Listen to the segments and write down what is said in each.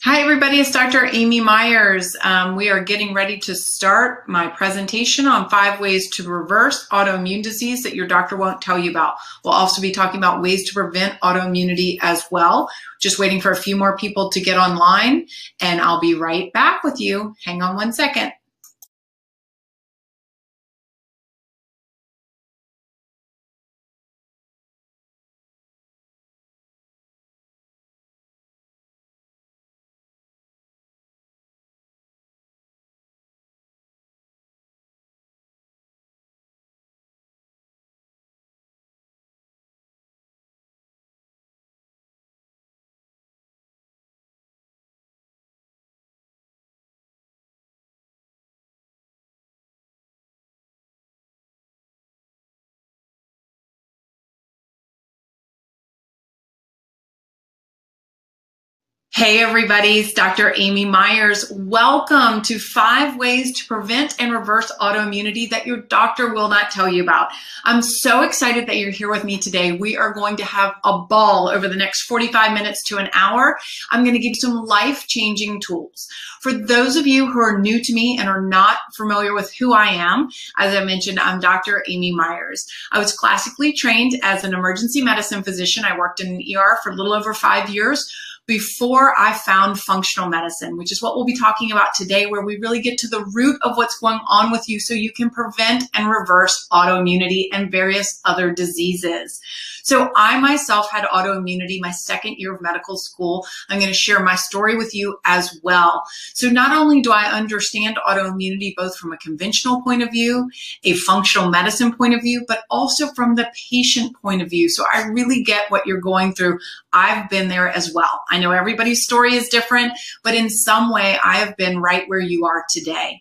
Hi, everybody. It's Dr. Amy Myers. We are getting ready to start my presentation on 5 ways to reverse autoimmune disease that your doctor won't tell you about. We'll also be talking about ways to prevent autoimmunity as well. Just waiting for a few more people to get online, and I'll be right back with you. Hang on one second. Hey everybody, it's Dr. Amy Myers. Welcome to 5 ways to prevent and reverse autoimmunity that your doctor will not tell you about. I'm so excited that you're here with me today. We are going to have a ball over the next 45 minutes to an hour. I'm going to give you some life-changing tools. For those of you who are new to me and are not familiar with who I am, as I mentioned, I'm Dr. Amy Myers. I was classically trained as an emergency medicine physician. I worked in an ER for a little over 5 years before I found functional medicine, which is what we'll be talking about today, where we really get to the root of what's going on with you so you can prevent and reverse autoimmunity and various other diseases. So I myself had autoimmunity my 2nd year of medical school. I'm going to share my story with you as well. So not only do I understand autoimmunity both from a conventional point of view, a functional medicine point of view, but also from the patient point of view. So I really get what you're going through. I've been there as well. I know everybody's story is different, but in some way I have been right where you are today.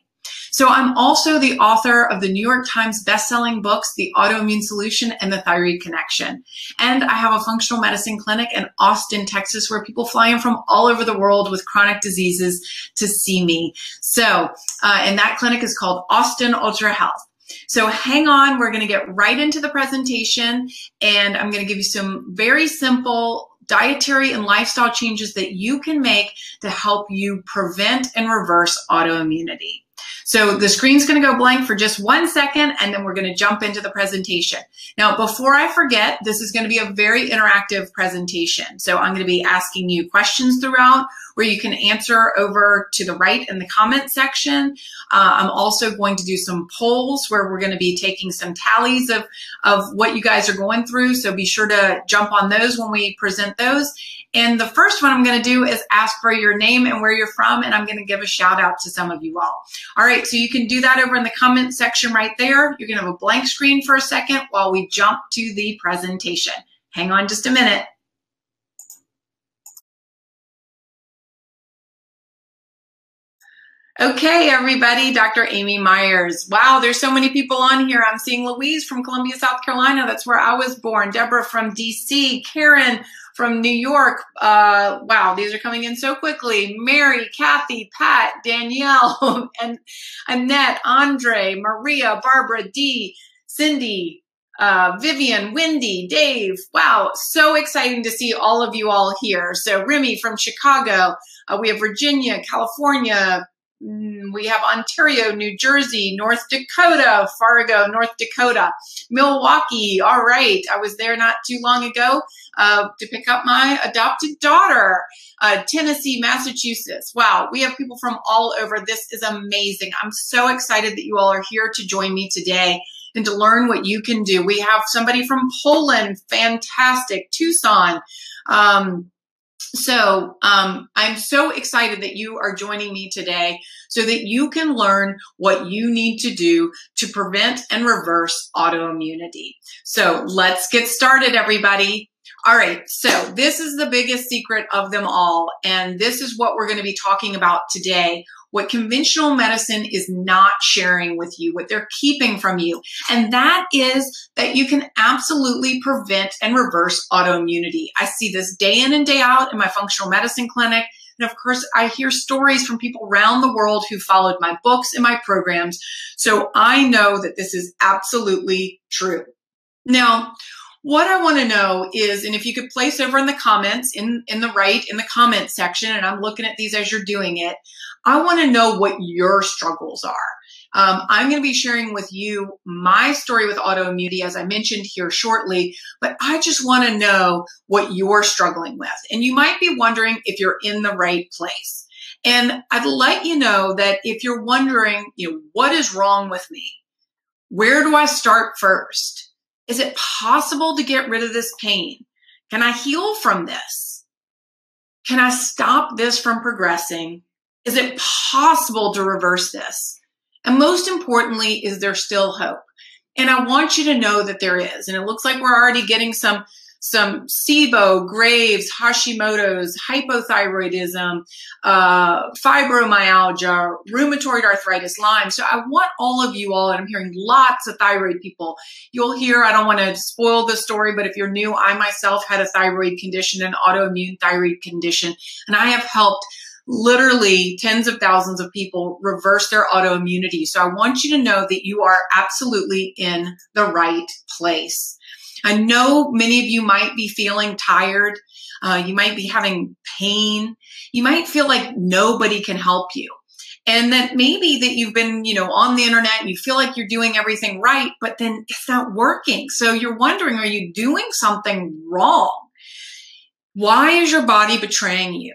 So I'm also the author of the New York Times bestselling books, The Autoimmune Solution and The Thyroid Connection. And I have a functional medicine clinic in Austin, Texas, where people fly in from all over the world with chronic diseases to see me. So, and that clinic is called Austin Ultra Health. So hang on, we're going to get right into the presentation, and I'm going to give you some very simple dietary and lifestyle changes that you can make to help you prevent and reverse autoimmunity. So the screen's going to go blank for just 1 second, and then we're going to jump into the presentation. Now, before I forget, this is going to be a very interactive presentation. So I'm going to be asking you questions throughout where you can answer over to the right in the comment section. I'm also going to do some polls where we're going to be taking some tallies of what you guys are going through. So be sure to jump on those when we present those. And the first one I'm going to do is ask for your name and where you're from, and I'm going to give a shout out to some of you all. All right, so you can do that over in the comment section right there. You're going to have a blank screen for a second while we jump to the presentation. Hang on just a minute. Okay, everybody, Dr. Amy Myers. Wow, there's so many people on here. I'm seeing Louise from Columbia, South Carolina. That's where I was born. Deborah from DC. Karen from New York. Wow, these are coming in so quickly. Mary, Kathy, Pat, Danielle, and Annette, Andre, Maria, Barbara, Dee, Cindy, Vivian, Wendy, Dave. Wow, so exciting to see all of you all here. So Remy from Chicago. We have Virginia, California. We have Ontario, New Jersey, North Dakota, Fargo, North Dakota, Milwaukee. All right. I was there not too long ago to pick up my adopted daughter. Tennessee, Massachusetts. Wow. We have people from all over. This is amazing. I'm so excited that you all are here to join me today and to learn what you can do. We have somebody from Poland. Fantastic. Tucson. So I'm so excited that you are joining me today so that you can learn what you need to do to prevent and reverse autoimmunity. So let's get started, everybody. All right, so this is the biggest secret of them all, and this is what we're going to be talking about today, what conventional medicine is not sharing with you, what they're keeping from you, and that is that you can absolutely prevent and reverse autoimmunity. I see this day in and day out in my functional medicine clinic, and of course, I hear stories from people around the world who followed my books and my programs, so I know that this is absolutely true. Now, What I want to know is, and if you could place over in the comments, in the comment section, and I'm looking at these as you're doing it, I want to know what your struggles are. I'm going to be sharing with you my story with autoimmunity, as I mentioned here shortly, but I just want to know what you're struggling with. And you might be wondering if you're in the right place. And I'd let you know that if you're wondering, what is wrong with me? Where do I start first? Is it possible to get rid of this pain? Can I heal from this? Can I stop this from progressing? Is it possible to reverse this? And most importantly, is there still hope? And I want you to know that there is. And it looks like we're already getting some SIBO, Graves, Hashimoto's, hypothyroidism, fibromyalgia, rheumatoid arthritis, Lyme. So I want all of you all, and I'm hearing lots of thyroid people. You'll hear, I don't want to spoil the story, but if you're new, I myself had a thyroid condition, an autoimmune thyroid condition, and I have helped literally tens of thousands of people reverse their autoimmunity. So I want you to know that you are absolutely in the right place. I know many of you might be feeling tired. You might be having pain. You might feel like nobody can help you. And that maybe that you've been, on the internet and you feel like you're doing everything right, but then it's not working. So you're wondering, are you doing something wrong? Why is your body betraying you?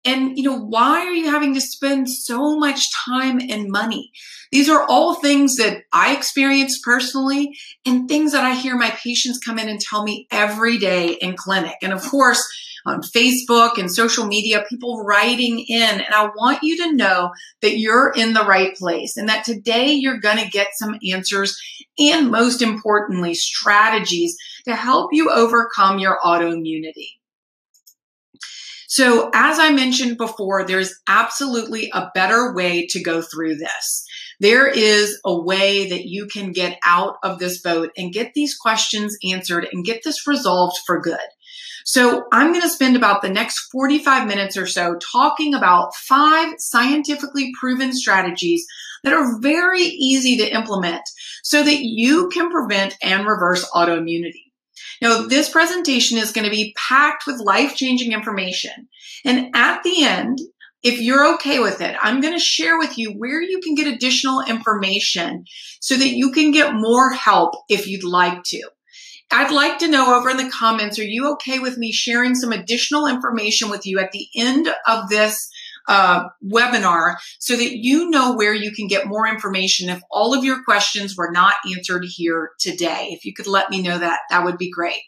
And, why are you having to spend so much time and money? These are all things that I experience personally and things that I hear my patients come in and tell me every day in clinic. And of course, on Facebook and social media, people writing in. And I want you to know that you're in the right place and that today you're going to get some answers and, most importantly, strategies to help you overcome your autoimmunity. So as I mentioned before, there's absolutely a better way to go through this. There is a way that you can get out of this boat and get these questions answered and get this resolved for good. So I'm going to spend about the next 45 minutes or so talking about 5 scientifically proven strategies that are very easy to implement so that you can prevent and reverse autoimmunity. Now, this presentation is going to be packed with life-changing information. And at the end, if you're okay with it, I'm going to share with you where you can get additional information so that you can get more help if you'd like to. I'd like to know over in the comments, are you okay with me sharing some additional information with you at the end of this webinar so that you know where you can get more information if all of your questions were not answered here today? If you could let me know that, that would be great.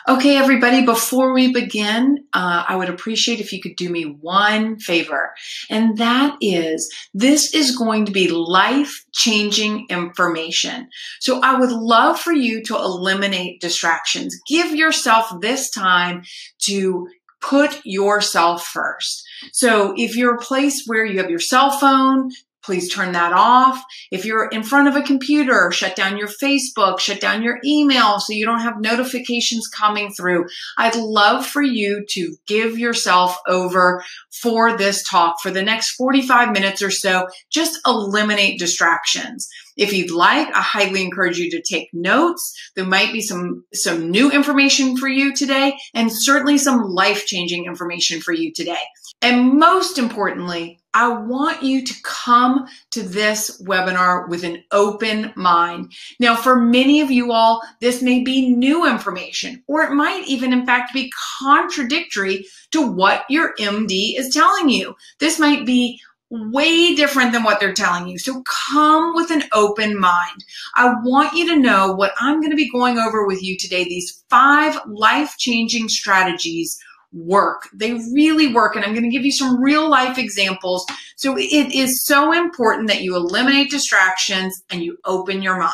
Okay, everybody, before we begin, I would appreciate if you could do me one favor, and that is, this is going to be life-changing information. So I would love for you to eliminate distractions. Give yourself this time to put yourself first. So if you're a place where you have your cell phone, please turn that off. If you're in front of a computer, shut down your Facebook, shut down your email so you don't have notifications coming through. I'd love for you to give yourself over for this talk for the next 45 minutes or so. Just eliminate distractions. If you'd like, I highly encourage you to take notes. There might be some new information for you today and certainly some life-changing information for you today. And most importantly, I want you to come to this webinar with an open mind. Now, for many of you all, this may be new information, or it might even, in fact, be contradictory to what your MD is telling you. This might be way different than what they're telling you. So come with an open mind. I want you to know what I'm going to be going over with you today. These 5 life-changing strategies work. They really work. And I'm going to give you some real life examples. So it is so important that you eliminate distractions and you open your mind.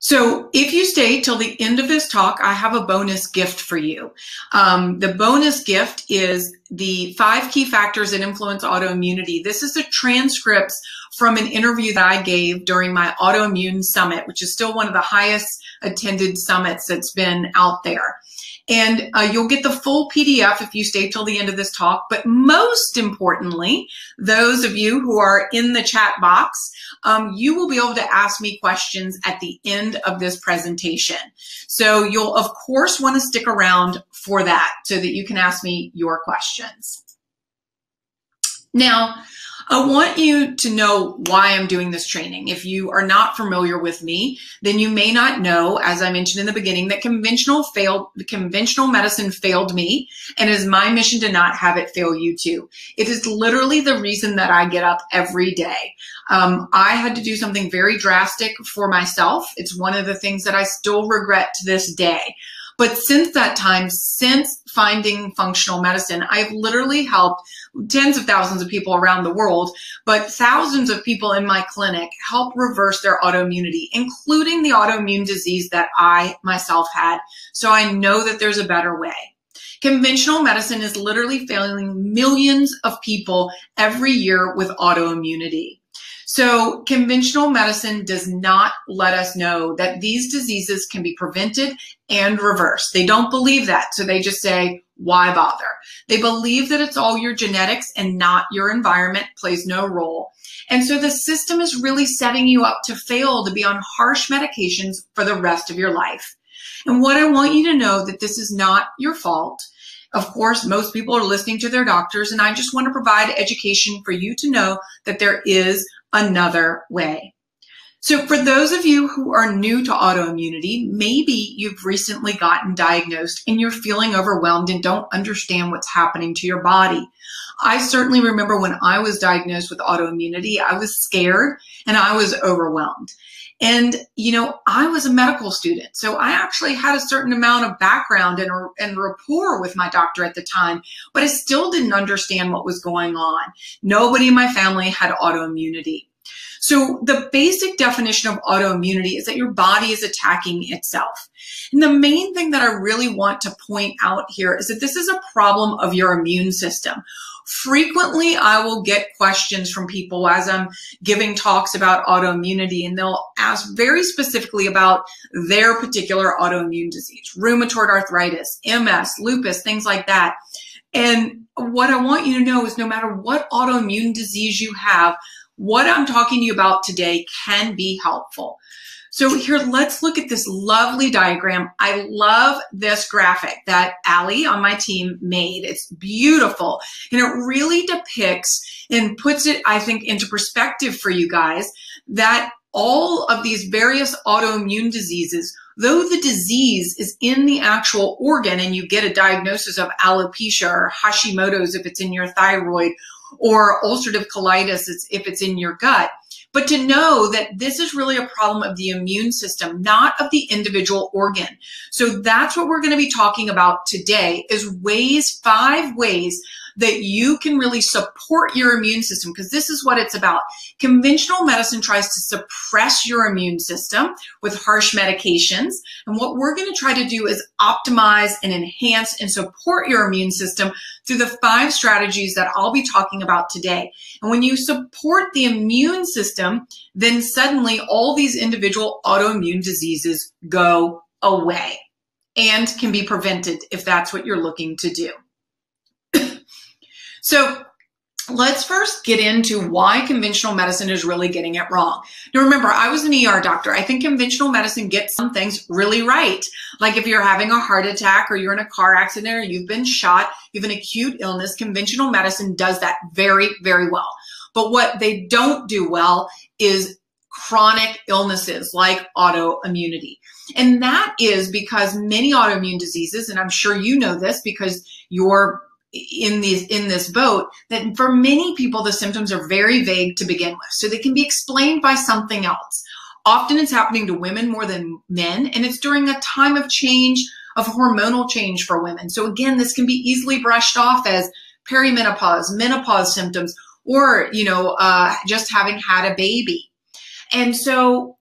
So if you stay till the end of this talk, I have a bonus gift for you. The bonus gift is the 5 key factors that influence autoimmunity. This is the transcripts from an interview that I gave during my Autoimmune Summit, which is still one of the highest attended summits that's been out there. And you'll get the full PDF if you stay till the end of this talk. But most importantly, those of you who are in the chat box, you will be able to ask me questions at the end of this presentation. So you'll, of course, want to stick around for that so that you can ask me your questions. Now, I want you to know why I'm doing this training. If you are not familiar with me, then you may not know, as I mentioned in the beginning, that conventional medicine failed me, and it is my mission to not have it fail you too. It is literally the reason that I get up every day. I had to do something very drastic for myself. It's one of the things that I still regret to this day. But since that time, since finding functional medicine, I've literally helped tens of thousands of people around the world, but thousands of people in my clinic help reverse their autoimmunity, including the autoimmune disease that I myself had. So I know that there's a better way. Conventional medicine is literally failing millions of people every year with autoimmunity. So conventional medicine does not let us know that these diseases can be prevented and reversed. They don't believe that. So they just say, why bother? They believe that it's all your genetics and not your environment, plays no role. And so the system is really setting you up to fail, to be on harsh medications for the rest of your life. And what I want you to know that this is not your fault. Of course, most people are listening to their doctors, and I just want to provide education for you to know that there is another way. So for those of you who are new to autoimmunity, maybe you've recently gotten diagnosed and you're feeling overwhelmed and don't understand what's happening to your body. I certainly remember when I was diagnosed with autoimmunity, I was scared and I was overwhelmed. And, you know, I was a medical student, so I actually had a certain amount of background and rapport with my doctor at the time, but I still didn't understand what was going on. Nobody in my family had autoimmunity. So the basic definition of autoimmunity is that your body is attacking itself. And the main thing that I really want to point out here is that this is a problem of your immune system. Frequently, I will get questions from people as I'm giving talks about autoimmunity, and they'll ask very specifically about their particular autoimmune disease, rheumatoid arthritis, MS, lupus, things like that. And what I want you to know is no matter what autoimmune disease you have, what I'm talking to you about today can be helpful. So here, let's look at this lovely diagram. I love this graphic that Allie on my team made. It's beautiful. And it really depicts and puts it, I think, into perspective for you guys that all of these various autoimmune diseases, though the disease is in the actual organ and you get a diagnosis of alopecia or Hashimoto's if it's in your thyroid, or ulcerative colitis if it's in your gut. But to know that this is really a problem of the immune system, not of the individual organ. So that's what we're going to be talking about today is 5 ways that you can really support your immune system, because this is what it's about. Conventional medicine tries to suppress your immune system with harsh medications. And what we're going to try to do is optimize and enhance and support your immune system through the 5 strategies that I'll be talking about today. And when you support the immune system, then suddenly all these individual autoimmune diseases go away and can be prevented if that's what you're looking to do. So let's first get into why conventional medicine is really getting it wrong. Now remember, I was an ER doctor. I think conventional medicine gets some things really right. Like if you're having a heart attack or you're in a car accident or you've been shot, you have an acute illness, conventional medicine does that very, very well. But what they don't do well is chronic illnesses like autoimmunity. And that is because many autoimmune diseases, and I'm sure you know this because you're in this boat, that for many people, the symptoms are very vague to begin with. So they can be explained by something else. Often it's happening to women more than men, and it's during a time of change, of hormonal change for women. So again, this can be easily brushed off as perimenopause, menopause symptoms, or, just having had a baby. And so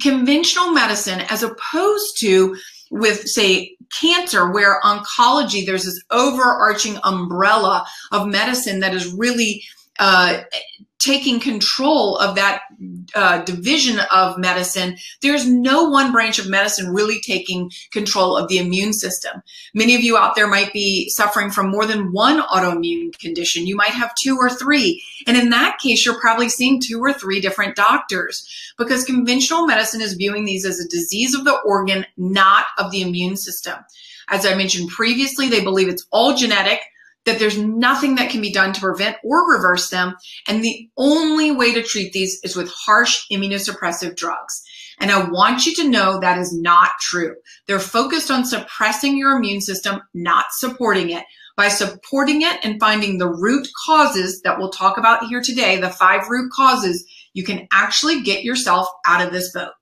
conventional medicine, as opposed to with, say, cancer, where oncology, there's this overarching umbrella of medicine that is really taking control of that division of medicine, there's no one branch of medicine really taking control of the immune system. Many of you out there might be suffering from more than one autoimmune condition. You might have 2 or 3. And in that case, you're probably seeing 2 or 3 different doctors, because conventional medicine is viewing these as a disease of the organ, not of the immune system. As I mentioned previously, they believe it's all genetic, that there's nothing that can be done to prevent or reverse them. And the only way to treat these is with harsh immunosuppressive drugs. And I want you to know that is not true. They're focused on suppressing your immune system, not supporting it. By supporting it and finding the root causes that we'll talk about here today, the 5 root causes, you can actually get yourself out of this boat.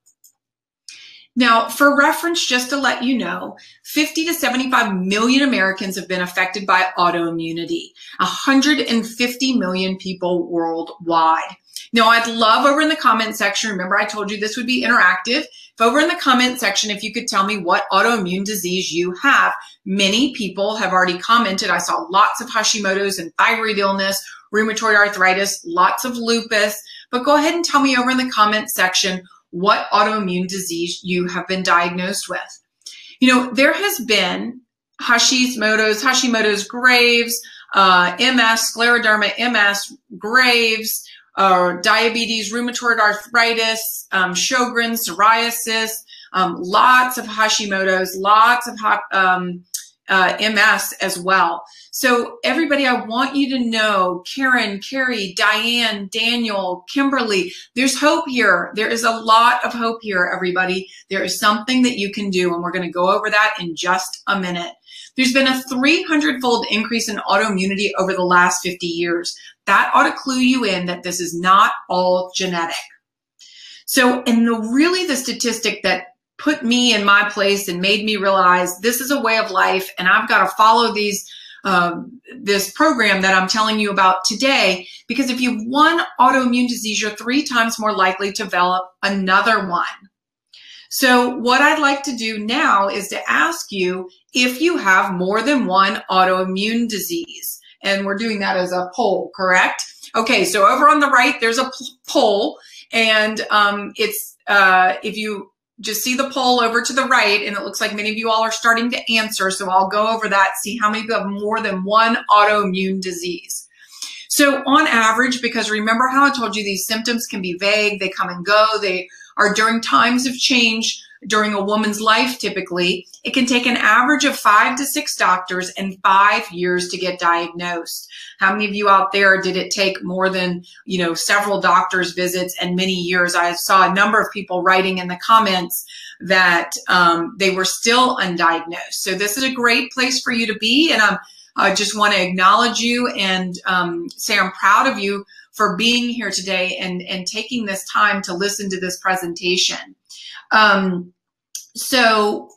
Now, for reference, just to let you know, 50 to 75 million Americans have been affected by autoimmunity, 150 million people worldwide. Now, I'd love over in the comment section, remember I told you this would be interactive. If over in the comment section, if you could tell me what autoimmune disease you have. Many people have already commented. I saw lots of Hashimoto's and thyroid illness, rheumatoid arthritis, lots of lupus, but go ahead and tell me over in the comment section what autoimmune disease you have been diagnosed with. You know, there has been Hashimoto's, Graves, MS, scleroderma, MS, Graves, diabetes, rheumatoid arthritis, Sjogren's, psoriasis, lots of Hashimoto's, lots of MS as well. So everybody, I want you to know, Karen, Carrie, Diane, Daniel, Kimberly, there's hope here. There is a lot of hope here, everybody. There is something that you can do, and we're going to go over that in just a minute. There's been a 300-fold increase in autoimmunity over the last 50 years. That ought to clue you in that this is not all genetic. So, and really the statistic that put me in my place and made me realize this is a way of life, and I've got to follow these this program that I'm telling you about today, because if you have one autoimmune disease, you're 3 times more likely to develop another one. So what I'd like to do now is to ask you if you have more than one autoimmune disease. And we're doing that as a poll, correct? Okay, so over on the right, there's a poll, and it's if you just see the poll over to the right, and it looks like many of you all are starting to answer. So I'll go over that, see how many of you have more than one autoimmune disease. So on average, because remember how I told you these symptoms can be vague, they come and go, they are during times of change during a woman's life typically, it can take an average of 5 to 6 doctors and 5 years to get diagnosed. How many of you out there did it take more than, several doctors' visits and many years? I saw a number of people writing in the comments that they were still undiagnosed. So this is a great place for you to be, and I just want to acknowledge you and say I'm proud of you for being here today and taking this time to listen to this presentation. So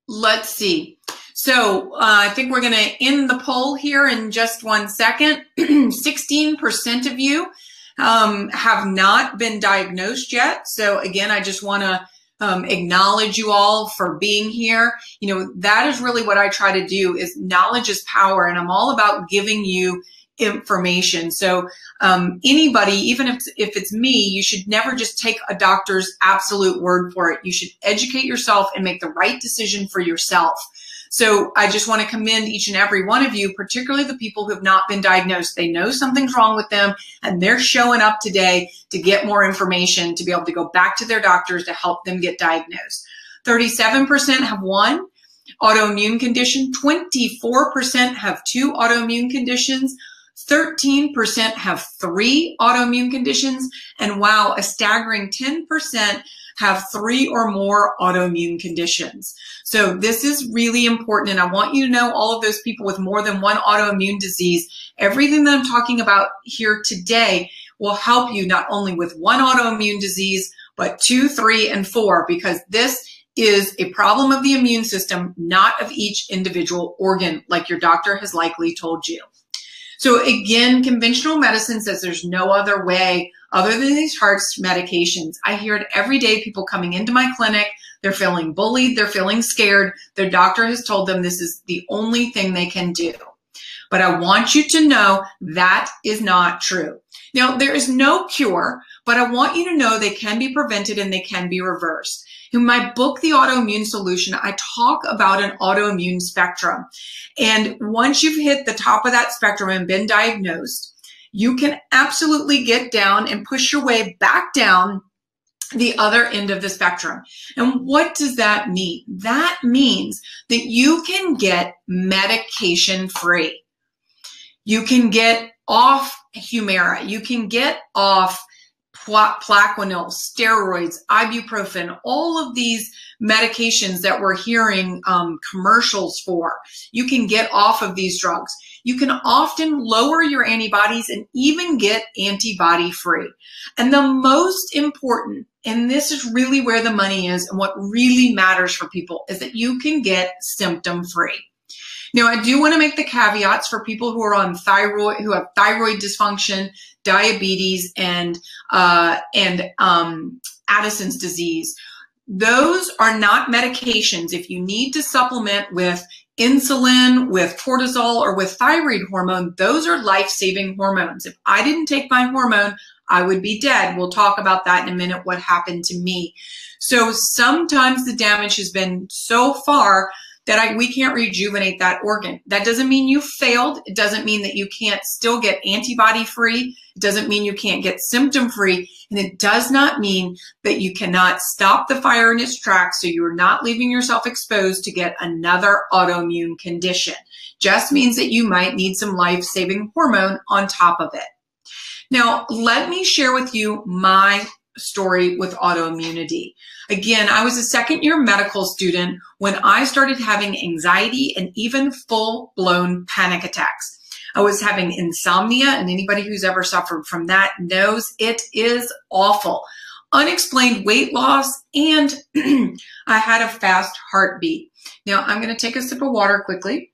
let's see. So I think we're going to end the poll here in just 1 second. 16% of you have not been diagnosed yet. So again, I just want to acknowledge you all for being here. That is really what I try to do, is knowledge is power, and I'm all about giving you information. So anybody, even if it's me, you should never just take a doctor's absolute word for it. You should educate yourself and make the right decision for yourself. So I just want to commend each and every one of you, particularly the people who have not been diagnosed. They know something's wrong with them, and they're showing up today to get more information, to be able to go back to their doctors to help them get diagnosed. 37% have 1 autoimmune condition. 24% have 2 autoimmune conditions. 13% have 3 autoimmune conditions. And wow, a staggering 10% have 3 or more autoimmune conditions. So this is really important, and I want you to know, all of those people with more than 1 autoimmune disease, everything that I'm talking about here today will help you not only with 1 autoimmune disease, but 2, 3, and 4, because this is a problem of the immune system, not of each individual organ, like your doctor has likely told you. So again, conventional medicine says there's no other way other than these harsh medications. I hear it every day, people coming into my clinic, they're feeling bullied, they're feeling scared. Their doctor has told them this is the only thing they can do. But I want you to know that is not true. Now, there is no cure, but I want you to know they can be prevented and they can be reversed. In my book, The Autoimmune Solution, I talk about an autoimmune spectrum. And once you've hit the top of that spectrum and been diagnosed, you can absolutely get down and push your way back down the other end of the spectrum. And what does that mean? That means that you can get medication free. You can get off Humira. You can get off Plaquenil, steroids, ibuprofen, all of these medications that we're hearing commercials for. You can get off of these drugs. You can often lower your antibodies and even get antibody free. And the most important, and this is really where the money is and what really matters for people, is that you can get symptom free. Now, I do want to make the caveats for people who are on thyroid, who have thyroid dysfunction, diabetes, and Addison's disease. Those are not medications. If you need to supplement with insulin, with cortisol, or with thyroid hormone, those are life-saving hormones. If I didn't take my hormone, I would be dead. We'll talk about that in a minute, what happened to me. So sometimes the damage has been so far that we can't rejuvenate that organ. That doesn't mean you failed. It doesn't mean that you can't still get antibody free. It doesn't mean you can't get symptom free. And it does not mean that you cannot stop the fire in its tracks so you're not leaving yourself exposed to get another autoimmune condition. Just means that you might need some life-saving hormone on top of it. Now, let me share with you my story with autoimmunity. Again, I was a second-year medical student when I started having anxiety and even full-blown panic attacks. I was having insomnia, and anybody who's ever suffered from that knows it is awful. Unexplained weight loss, and I had a fast heartbeat. Now, I'm going to take a sip of water quickly.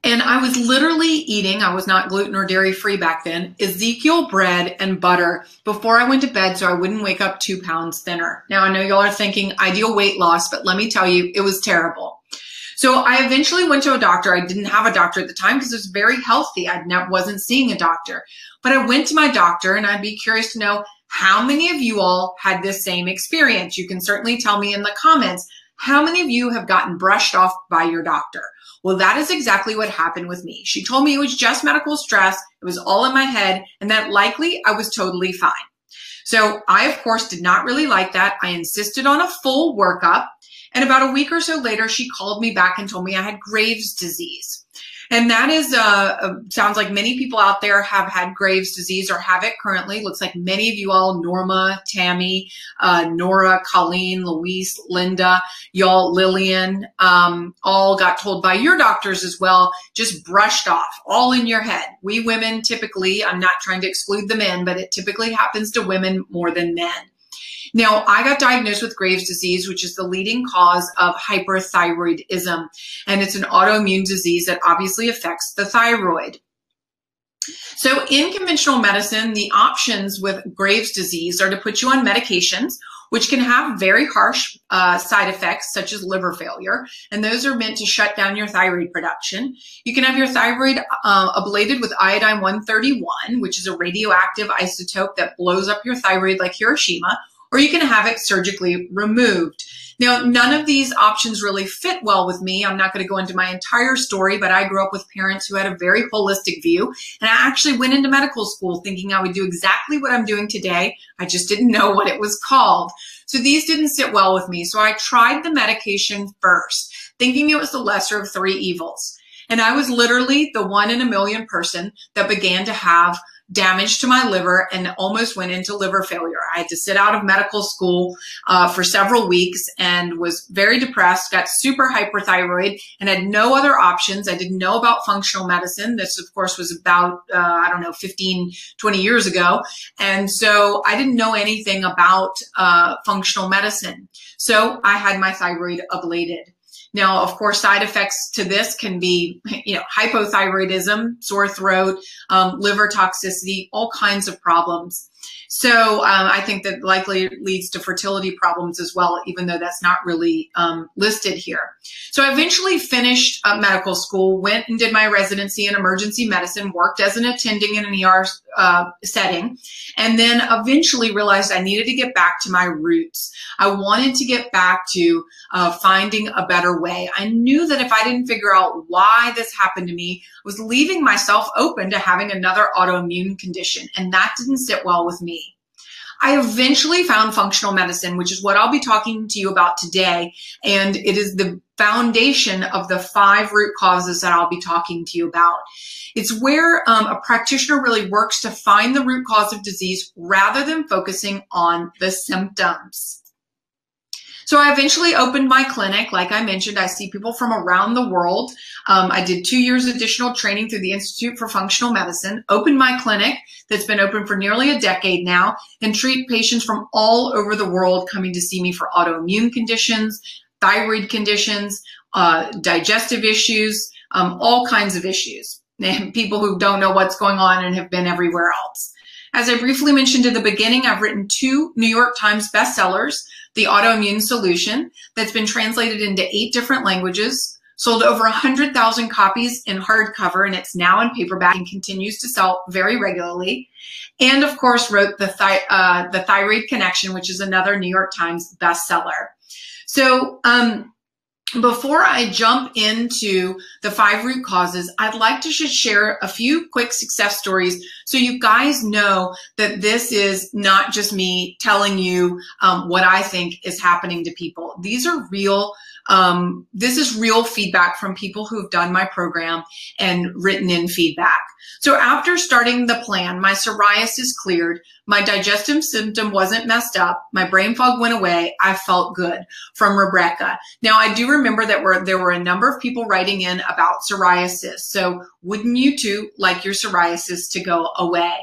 And I was literally eating, I was not gluten or dairy free back then, Ezekiel bread and butter before I went to bed so I wouldn't wake up 2 pounds thinner. Now, I know y'all are thinking ideal weight loss, but let me tell you, it was terrible. So I eventually went to a doctor. I didn't have a doctor at the time because it was very healthy. I wasn't seeing a doctor. But I went to my doctor, and I'd be curious to know how many of you all had this same experience. You can certainly tell me in the comments how many of you have gotten brushed off by your doctor. Well, that is exactly what happened with me. She told me it was just medical stress. It was all in my head, and that likely I was totally fine. So I, of course, did not really like that. I insisted on a full workup. And about a week or so later, she called me back and told me I had Graves' disease. And that is, sounds like many people out there have had Graves' disease or have it currently. Looks like many of you all, Norma, Tammy, Nora, Colleen, Louise, Linda, y'all, Lillian, all got told by your doctors as well, just brushed off, all in your head. We women typically, I'm not trying to exclude the men, but it typically happens to women more than men. Now, I got diagnosed with Graves' disease, which is the leading cause of hyperthyroidism, and it's an autoimmune disease that obviously affects the thyroid. So in conventional medicine, the options with Graves' disease are to put you on medications, which can have very harsh side effects, such as liver failure, and those are meant to shut down your thyroid production. You can have your thyroid ablated with iodine-131, which is a radioactive isotope that blows up your thyroid like Hiroshima, or you can have it surgically removed. Now, none of these options really fit well with me. I'm not going to go into my entire story, but I grew up with parents who had a very holistic view, and I actually went into medical school thinking I would do exactly what I'm doing today. I just didn't know what it was called. So these didn't sit well with me. So I tried the medication first, thinking it was the lesser of three evils. And I was literally the 1 in a million person that began to have damage to my liver and almost went into liver failure. I had to sit out of medical school for several weeks and was very depressed, got super hyperthyroid, and had no other options. I didn't know about functional medicine. This, of course, was about, 15, 20 years ago. And so I didn't know anything about functional medicine. So I had my thyroid ablated. Now, of course, side effects to this can be, hypothyroidism, sore throat, liver toxicity, all kinds of problems. So I think that likely leads to fertility problems as well, even though that's not really listed here. So I eventually finished medical school, went and did my residency in emergency medicine, worked as an attending in an ER setting, and then eventually realized I needed to get back to my roots. I wanted to get back to finding a better way. I knew that if I didn't figure out why this happened to me, I was leaving myself open to having another autoimmune condition, and that didn't sit well with me. I eventually found functional medicine, which is what I'll be talking to you about today, and it is the foundation of the 5 root causes that I'll be talking to you about. It's where a practitioner really works to find the root cause of disease rather than focusing on the symptoms. So I eventually opened my clinic. Like I mentioned, I see people from around the world. I did 2 years additional training through the Institute for Functional Medicine, opened my clinic that's been open for nearly a decade now, and treat patients from all over the world coming to see me for autoimmune conditions, thyroid conditions, digestive issues, all kinds of issues, and people who don't know what's going on and have been everywhere else. As I briefly mentioned in the beginning, I've written 2 New York Times bestsellers, The Autoimmune Solution, that's been translated into 8 different languages, sold over 100,000 copies in hardcover, and it's now in paperback and continues to sell very regularly. And of course, wrote The Thyroid Connection, which is another New York Times bestseller. So, before I jump into the 5 root causes, I'd like to just share a few quick success stories so you guys know that this is not just me telling you what I think is happening to people. These are real. This is real feedback from people who've done my program and written in feedback. So after starting the plan, my psoriasis cleared, my digestive symptom wasn't messed up, my brain fog went away, I felt good, from Rebecca. Now, I do remember that there were a number of people writing in about psoriasis. So wouldn't you too like your psoriasis to go away?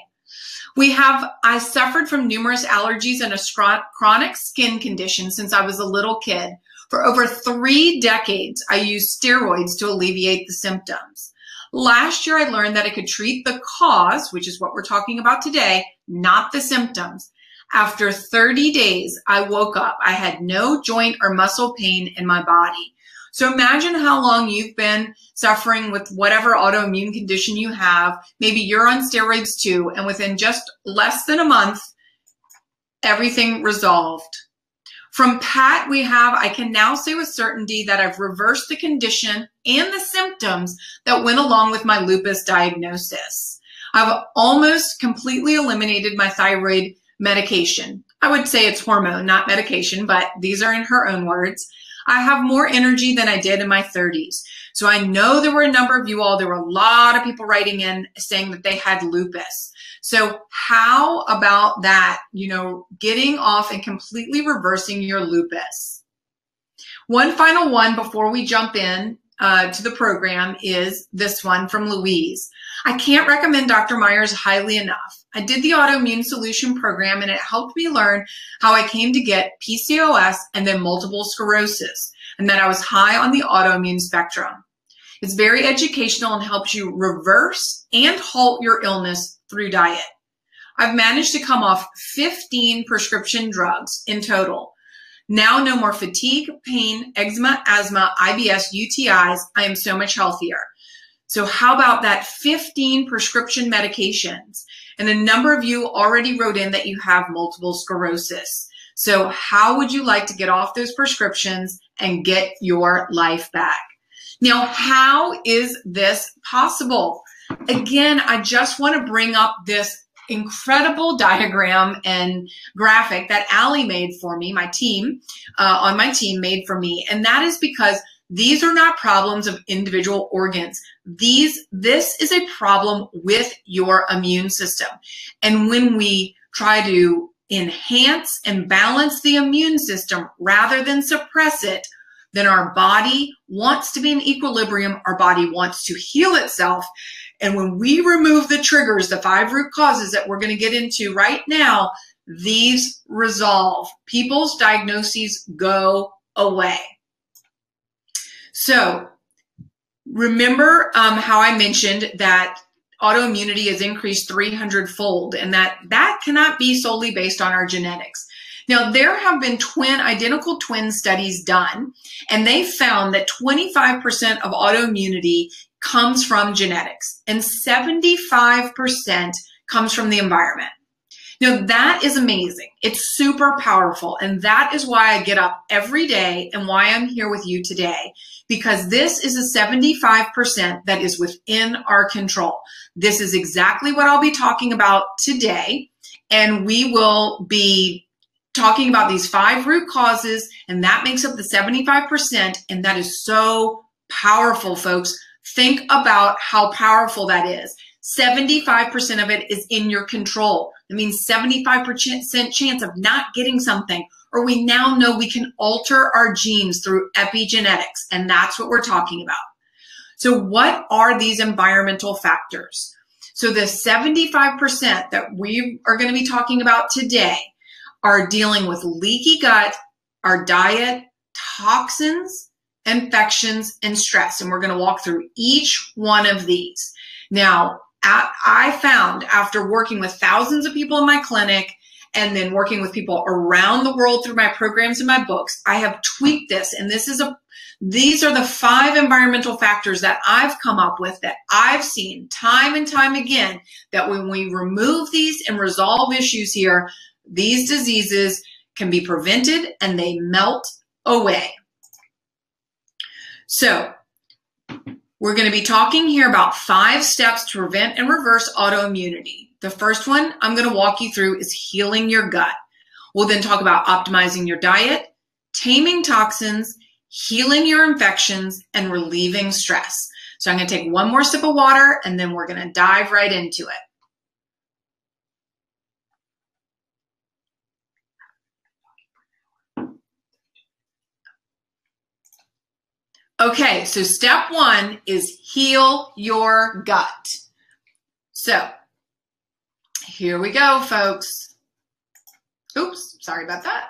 I suffered from numerous allergies and a chronic skin condition since I was a little kid. For over 3 decades, I used steroids to alleviate the symptoms. Last year, I learned that I could treat the cause, which is what we're talking about today, not the symptoms. After 30 days, I woke up. I had no joint or muscle pain in my body. So imagine how long you've been suffering with whatever autoimmune condition you have. Maybe you're on steroids too, and within just less than a month, everything resolved. From Pat, I can now say with certainty that I've reversed the condition and the symptoms that went along with my lupus diagnosis. I've almost completely eliminated my thyroid medication. I would say it's hormone, not medication, but these are in her own words. I have more energy than I did in my 30s. So I know there were a number of you all, there were a lot of people writing in saying that they had lupus. So how about that, getting off and completely reversing your lupus? One final one before we jump in to the program is this one from Louise. I can't recommend Dr. Myers highly enough. I did the Autoimmune Solution program and it helped me learn how I came to get PCOS and then multiple sclerosis, and that I was high on the autoimmune spectrum. It's very educational and helps you reverse and halt your illness through diet. I've managed to come off 15 prescription drugs in total. Now no more fatigue, pain, eczema, asthma, IBS, UTIs. I am so much healthier. So how about that 15 prescription medications? And a number of you already wrote in that you have multiple sclerosis. So how would you like to get off those prescriptions and get your life back? Now, how is this possible? Again, I just want to bring up this incredible diagram and graphic that Allie made for me, my team, on my team made for me. And that is because these are not problems of individual organs. This is a problem with your immune system. And when we try to enhance and balance the immune system rather than suppress it, then our body wants to be in equilibrium. Our body wants to heal itself. And when we remove the triggers, the 5 root causes that we're going to get into right now, these resolve. People's diagnoses go away. So remember how I mentioned that autoimmunity is increased 300-fold, and that cannot be solely based on our genetics. Now, there have been identical twin studies done, and they found that 25% of autoimmunity comes from genetics, and 75% comes from the environment. Now, that is amazing. It's super powerful, and that is why I get up every day and why I'm here with you today, because this is a 75% that is within our control. This is exactly what I'll be talking about today, and we will be talking about these 5 root causes, and that makes up the 75%, and that is so powerful, folks. Think about how powerful that is. 75% of it is in your control. That means 75% chance of not getting something, or we now know we can alter our genes through epigenetics, and that's what we're talking about. So what are these environmental factors? So the 75% that we are going to be talking about today are dealing with leaky gut, our diet, toxins, infections, and stress. And we're going to walk through each one of these. Now, I found after working with thousands of people in my clinic and then working with people around the world through my programs and my books, I have tweaked this. And these are the 5 environmental factors that I've come up with that I've seen time and time again, that when we remove these and resolve issues here, these diseases can be prevented and they melt away. So we're going to be talking here about 5 steps to prevent and reverse autoimmunity. The first one I'm going to walk you through is healing your gut. We'll then talk about optimizing your diet, taming toxins, healing your infections, and relieving stress. So I'm going to take one more sip of water and then we're going to dive right into it. Okay, so step 1 is heal your gut. So here we go, folks. Oops, sorry about that.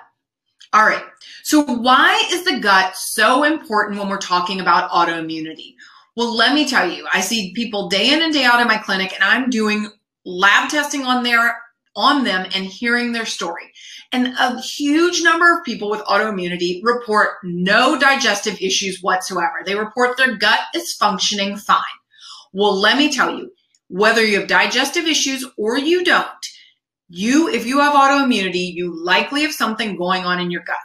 All right, so why is the gut so important when we're talking about autoimmunity? Well, let me tell you, I see people day in and day out in my clinic, and I'm doing lab testing on them and hearing their story. And a huge number of people with autoimmunity report no digestive issues whatsoever. They report their gut is functioning fine. Well, let me tell you, whether you have digestive issues or you don't, if you have autoimmunity, you likely have something going on in your gut.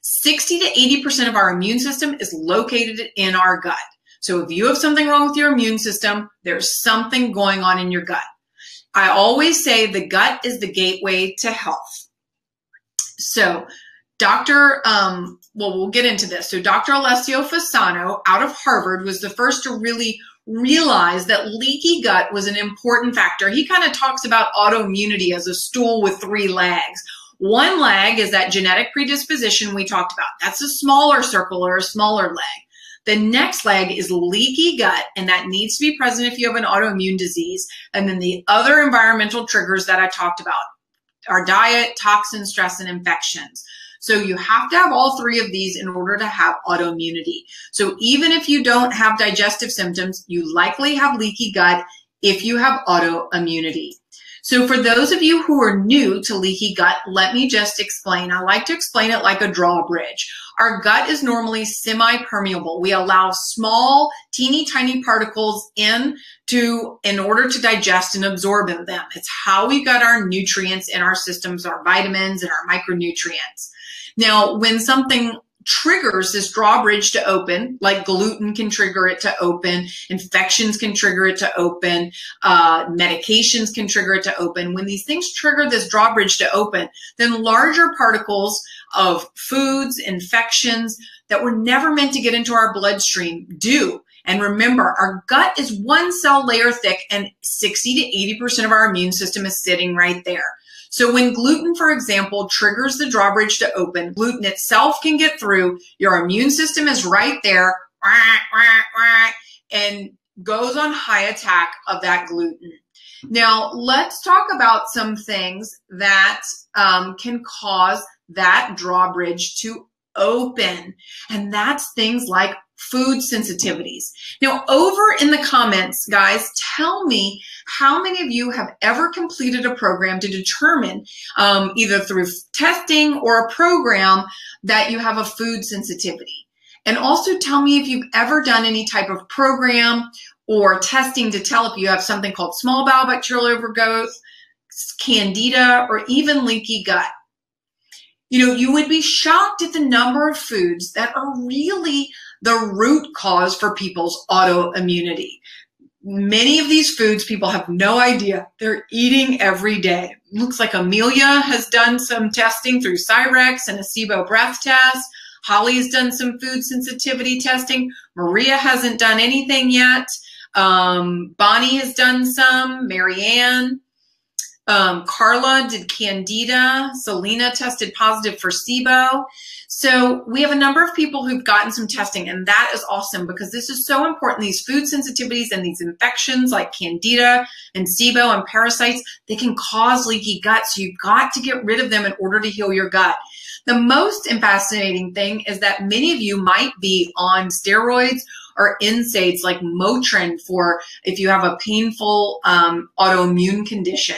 60 to 80% of our immune system is located in our gut. So if you have something wrong with your immune system, there's something going on in your gut. I always say the gut is the gateway to health. So we'll get into this. So Dr. Alessio Fasano out of Harvard was the first to really realize that leaky gut was an important factor. He kind of talks about autoimmunity as a stool with 3 legs. One leg is that genetic predisposition we talked about. That's a smaller circle or a smaller leg. The next leg is leaky gut, and that needs to be present if you have an autoimmune disease. And then the other environmental triggers that I talked about are diet, toxins, stress, and infections. So you have to have all 3 of these in order to have autoimmunity. So even if you don't have digestive symptoms, you likely have leaky gut if you have autoimmunity. So for those of you who are new to leaky gut, let me just explain. I like to explain it like a drawbridge. Our gut is normally semi-permeable. We allow small, teeny tiny particles in order to digest and absorb them. It's how we get our nutrients in our systems, our vitamins and our micronutrients. Now, when something triggers this drawbridge to open, like gluten can trigger it to open, infections can trigger it to open, medications can trigger it to open. When these things trigger this drawbridge to open, then larger particles of foods, infections that were never meant to get into our bloodstream do. And remember, our gut is 1 cell layer thick, and 60 to 80% of our immune system is sitting right there. So when gluten, for example, triggers the drawbridge to open, gluten itself can get through, your immune system is right there, and goes on high attack of that gluten. Now, let's talk about some things that can cause that drawbridge to open. And that's things like food sensitivities. Now, over in the comments, guys, tell me how many of you have ever completed a program to determine, either through testing or a program, that you have a food sensitivity. And also tell me if you've ever done any type of program or testing to tell if you have something called small bowel bacterial overgrowth, candida, or even leaky gut. You know, you would be shocked at the number of foods that are really the root cause for people's autoimmunity. Many of these foods people have no idea they're eating every day. Looks like Amelia has done some testing through Cyrex and a SIBO breath test. Holly's done some food sensitivity testing. Maria hasn't done anything yet. Bonnie has done some. Marianne. Carla did candida. Selena tested positive for SIBO. So we have a number of people who've gotten some testing, and that is awesome because this is so important. These food sensitivities and these infections like candida and SIBO and parasites, they can cause leaky gut. So you've got to get rid of them in order to heal your gut. The most fascinating thing is that many of you might be on steroids or NSAIDs like Motrin for if you have a painful autoimmune condition.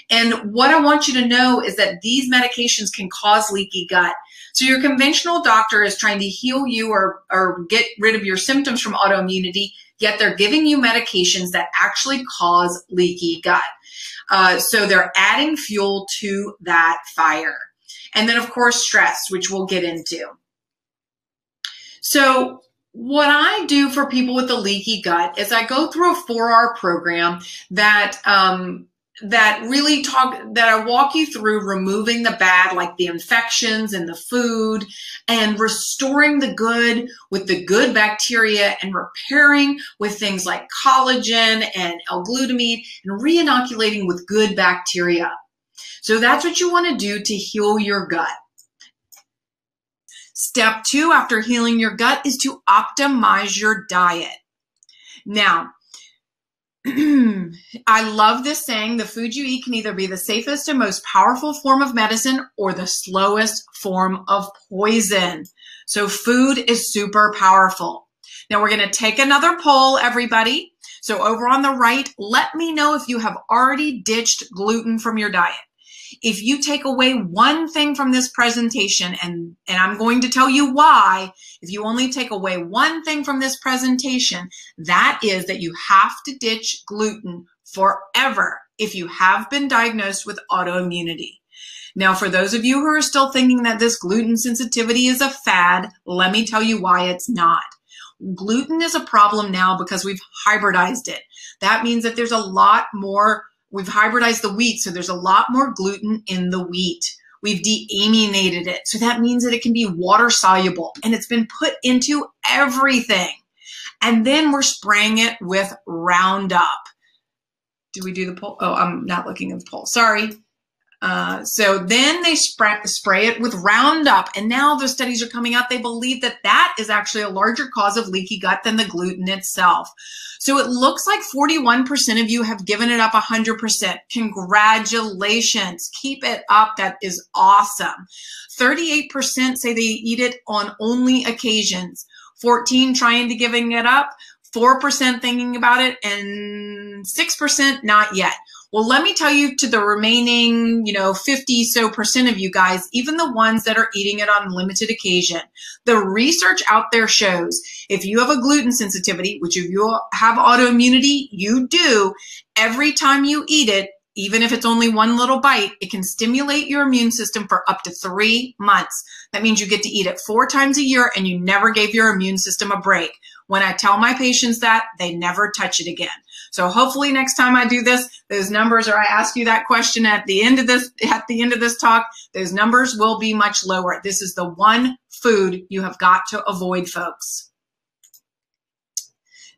And what I want you to know is that these medications can cause leaky gut. So your conventional doctor is trying to heal you or get rid of your symptoms from autoimmunity, yet they're giving you medications that actually cause leaky gut. So they're adding fuel to that fire. And then, of course, stress, which we'll get into. So what I do for people with the leaky gut is I go through a 4-hour program that I walk you through removing the bad, like the infections and the food, and restoring the good with the good bacteria, and repairing with things like collagen and L-glutamine, and re-inoculating with good bacteria. So that's what you want to do to heal your gut. Step 2 after healing your gut is to optimize your diet. Now, I love this saying, the food you eat can either be the safest and most powerful form of medicine or the slowest form of poison. So food is super powerful. Now we're going to take another poll, everybody. So over on the right, let me know if you have already ditched gluten from your diet. If you take away one thing from this presentation, and I'm going to tell you why, if you only take away one thing from this presentation, that is that you have to ditch gluten forever if you have been diagnosed with autoimmunity. Now, for those of you who are still thinking that this gluten sensitivity is a fad, let me tell you why it's not. Gluten is a problem now because we've hybridized it. That means that there's a lot more. We've hybridized the wheat, so there's a lot more gluten in the wheat. We've deaminated it, so that means that it can be water soluble, and it's been put into everything. And then we're spraying it with Roundup. Do we do the poll? Oh, I'm not looking at the poll. Sorry. So then they spray it with Roundup, and now the studies are coming out. They believe that that is actually a larger cause of leaky gut than the gluten itself. So it looks like 41% of you have given it up 100%. Congratulations. Keep it up. That is awesome. 38% say they eat it on only occasions. 14 trying to giving it up. 4% thinking about it, and 6% not yet. Well, let me tell you, to the remaining, 50% of you guys, even the ones that are eating it on limited occasion, the research out there shows if you have a gluten sensitivity, which if you have autoimmunity, you do, every time you eat it, even if it's only one little bite, it can stimulate your immune system for up to 3 months. That means you get to eat it 4 times a year and you never gave your immune system a break. When I tell my patients that, they never touch it again. So hopefully next time I do this, those numbers, or I ask you that question at the end of this talk, those numbers will be much lower. This is the one food you have got to avoid, folks.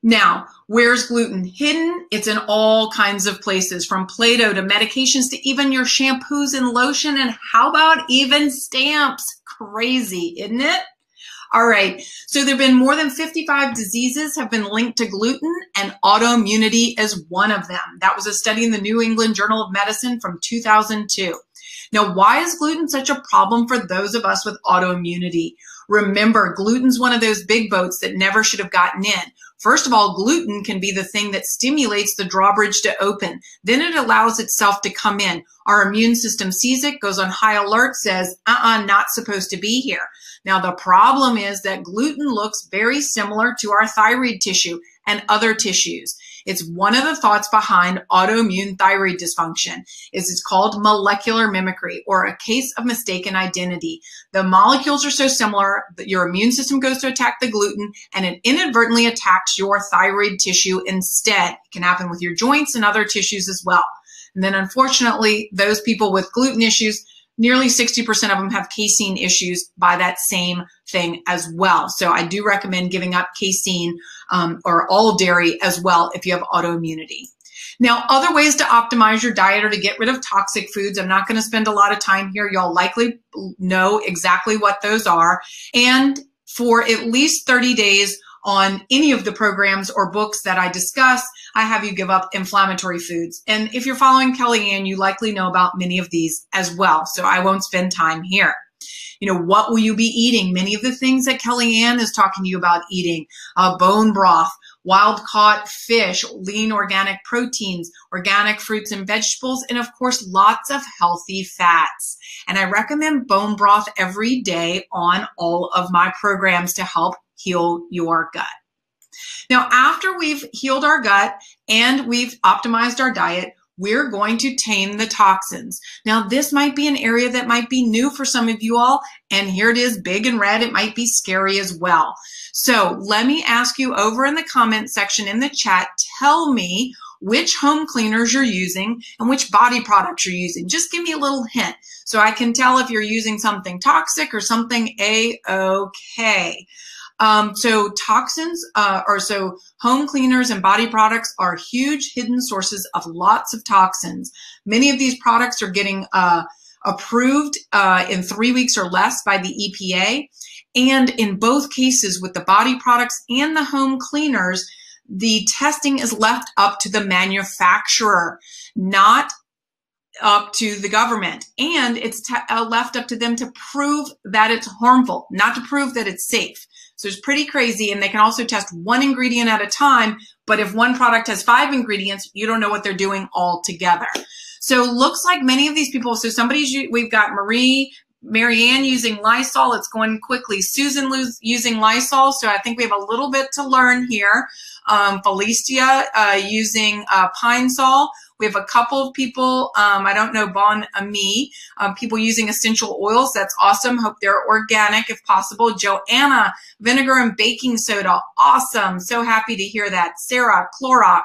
Now, where's gluten hidden? It's in all kinds of places, from Play-Doh to medications to even your shampoos and lotion, and how about even stamps? Crazy, isn't it? All right, so there have been more than 55 diseases have been linked to gluten, and autoimmunity is one of them. That was a study in the New England Journal of Medicine from 2002. Now, why is gluten such a problem for those of us with autoimmunity? Remember, gluten's one of those big boats that never should have gotten in. First of all, gluten can be the thing that stimulates the drawbridge to open. Then it allows itself to come in. Our immune system sees it, goes on high alert, says, not supposed to be here. Now, the problem is that gluten looks very similar to our thyroid tissue and other tissues. It's one of the thoughts behind autoimmune thyroid dysfunction. It's called molecular mimicry, or a case of mistaken identity. The molecules are so similar that your immune system goes to attack the gluten and it inadvertently attacks your thyroid tissue instead. It can happen with your joints and other tissues as well. And then unfortunately, those people with gluten issues, nearly 60% of them have casein issues by that same thing as well. So I do recommend giving up casein or all dairy as well if you have autoimmunity. Now, other ways to optimize your diet or to get rid of toxic foods. I'm not going to spend a lot of time here. Y'all likely know exactly what those are. And for at least 30 days on any of the programs or books that I discuss, I have you give up inflammatory foods. And if you're following Kellyanne, you likely know about many of these as well. So I won't spend time here. You know, what will you be eating? Many of the things that Kellyanne is talking to you about eating, bone broth, wild caught fish, lean organic proteins, organic fruits and vegetables, and of course, lots of healthy fats. And I recommend bone broth every day on all of my programs to help heal your gut. Now, after we've healed our gut and we've optimized our diet, we're going to tame the toxins. Now, this might be an area that might be new for some of you all, and here it is, big and red. It might be scary as well. So let me ask you over in the comment section in the chat, tell me which home cleaners you're using and which body products you're using. Just give me a little hint so I can tell if you're using something toxic or something A-okay. So toxins, so home cleaners and body products are huge hidden sources of lots of toxins. Many of these products are getting approved in 3 weeks or less by the EPA. And in both cases with the body products and the home cleaners, the testing is left up to the manufacturer, not up to the government. And it's left up to them to prove that it's harmful, not to prove that it's safe. So it's pretty crazy. And they can also test one ingredient at a time. But if one product has 5 ingredients, you don't know what they're doing all together. So it looks like many of these people, so we've got Marianne using Lysol. It's going quickly. Susan using Lysol. So I think we have a little bit to learn here. Felicia using Pine Sol. We have a couple of people, I don't know, Bon Ami, people using essential oils. That's awesome. Hope they're organic if possible. Joanna, vinegar and baking soda. Awesome. So happy to hear that. Sarah, Clorox.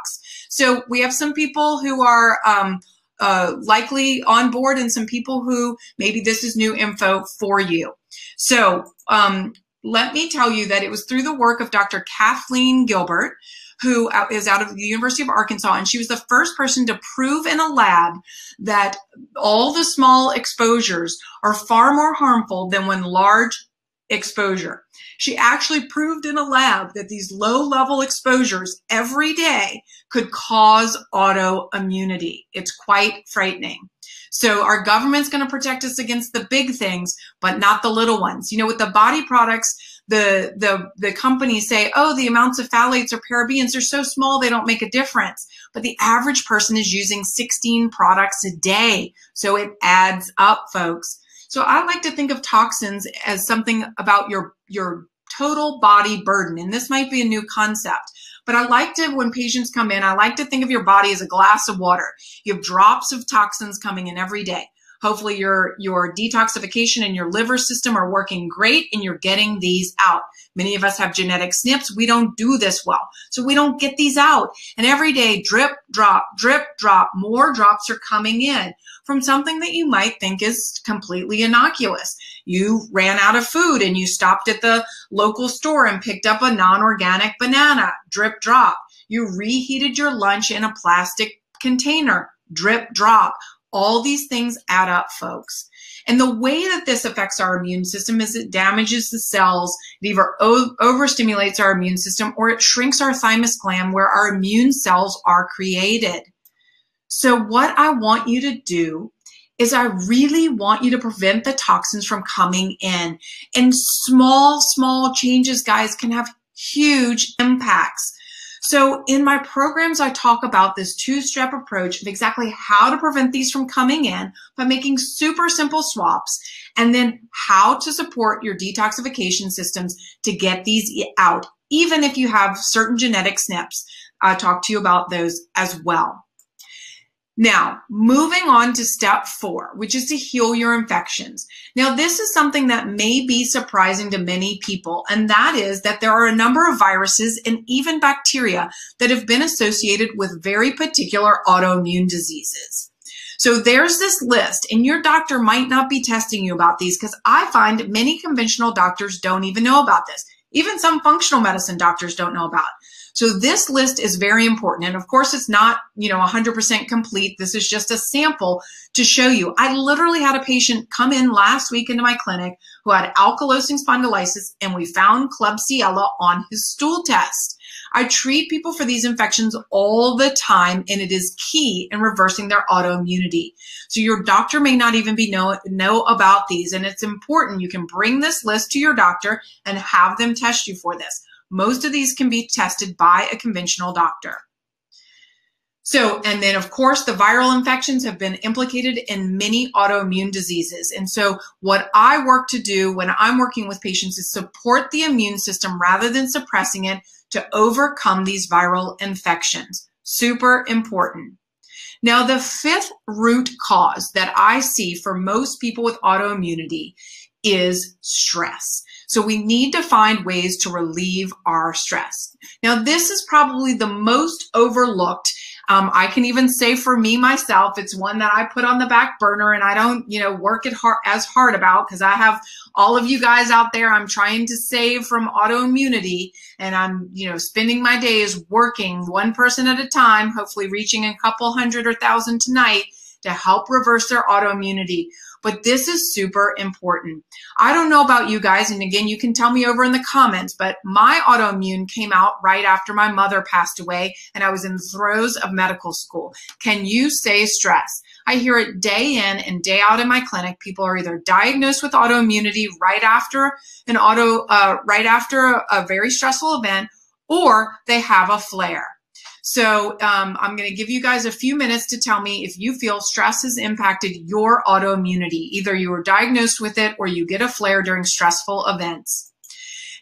So we have some people who are likely on board and some people who maybe this is new info for you. So let me tell you that it was through the work of Dr. Kathleen Gilbert, who is out of the University of Arkansas, and she was the first person to prove in a lab that all the small exposures are far more harmful than when large exposure. She actually proved in a lab that these low-level exposures every day could cause autoimmunity. It's quite frightening. So our government's going to protect us against the big things, but not the little ones. You know, with the body products, the companies say, oh, the amounts of phthalates or parabens are so small they don't make a difference. But the average person is using 16 products a day. So it adds up, folks. So I like to think of toxins as something about your total body burden. And this might be a new concept. But I like to, when patients come in, I like to think of your body as a glass of water. You have drops of toxins coming in every day. Hopefully your detoxification and your liver system are working great and you're getting these out. Many of us have genetic SNPs. We don't do this well. So we don't get these out. And every day, drip, drop, more drops are coming in from something that you might think is completely innocuous. You ran out of food and you stopped at the local store and picked up a non-organic banana, drip, drop. You reheated your lunch in a plastic container, drip, drop. All these things add up, folks. And the way that this affects our immune system is it damages the cells. It either overstimulates our immune system or it shrinks our thymus gland where our immune cells are created. So what I want you to do is I really want you to prevent the toxins from coming in. And small changes, guys, can have huge impacts. So in my programs, I talk about this two-step approach of exactly how to prevent these from coming in by making super simple swaps, and then how to support your detoxification systems to get these out, even if you have certain genetic SNPs. I talk to you about those as well. Now, moving on to step 4, which is to heal your infections. Now, this is something that may be surprising to many people, and that is that there are a number of viruses and even bacteria that have been associated with very particular autoimmune diseases. So there's this list, and your doctor might not be testing you about these, because I find many conventional doctors don't even know about this. Even some functional medicine doctors don't know about it. So this list is very important. And of course, it's not, 100% complete. This is just a sample to show you. I literally had a patient come in last week into my clinic who had ankylosing spondylitis, and we found Klebsiella on his stool test. I treat people for these infections all the time, and it is key in reversing their autoimmunity. So your doctor may not even know about these, and it's important. You can bring this list to your doctor and have them test you for this. Most of these can be tested by a conventional doctor. So, and then of course, the viral infections have been implicated in many autoimmune diseases. And so what I work to do when I'm working with patients is support the immune system rather than suppressing it to overcome these viral infections. Super important. Now, the 5th root cause that I see for most people with autoimmunity is stress. So we need to find ways to relieve our stress. Now, this is probably the most overlooked. I can even say for me myself, it's one that I put on the back burner, and I don't, work as hard about, because I have all of you guys out there I'm trying to save from autoimmunity, and I'm, spending my days working one person at a time, hopefully reaching a couple hundred or thousand tonight to help reverse their autoimmunity. But this is super important. I don't know about you guys, and again, you can tell me over in the comments, but my autoimmune came out right after my mother passed away, and I was in the throes of medical school. Can you say stress? I hear it day in and day out in my clinic. People are either diagnosed with autoimmunity right after a very stressful event, or they have a flare. So I'm going to give you guys a few minutes to tell me if you feel stress has impacted your autoimmunity. Either you were diagnosed with it or you get a flare during stressful events.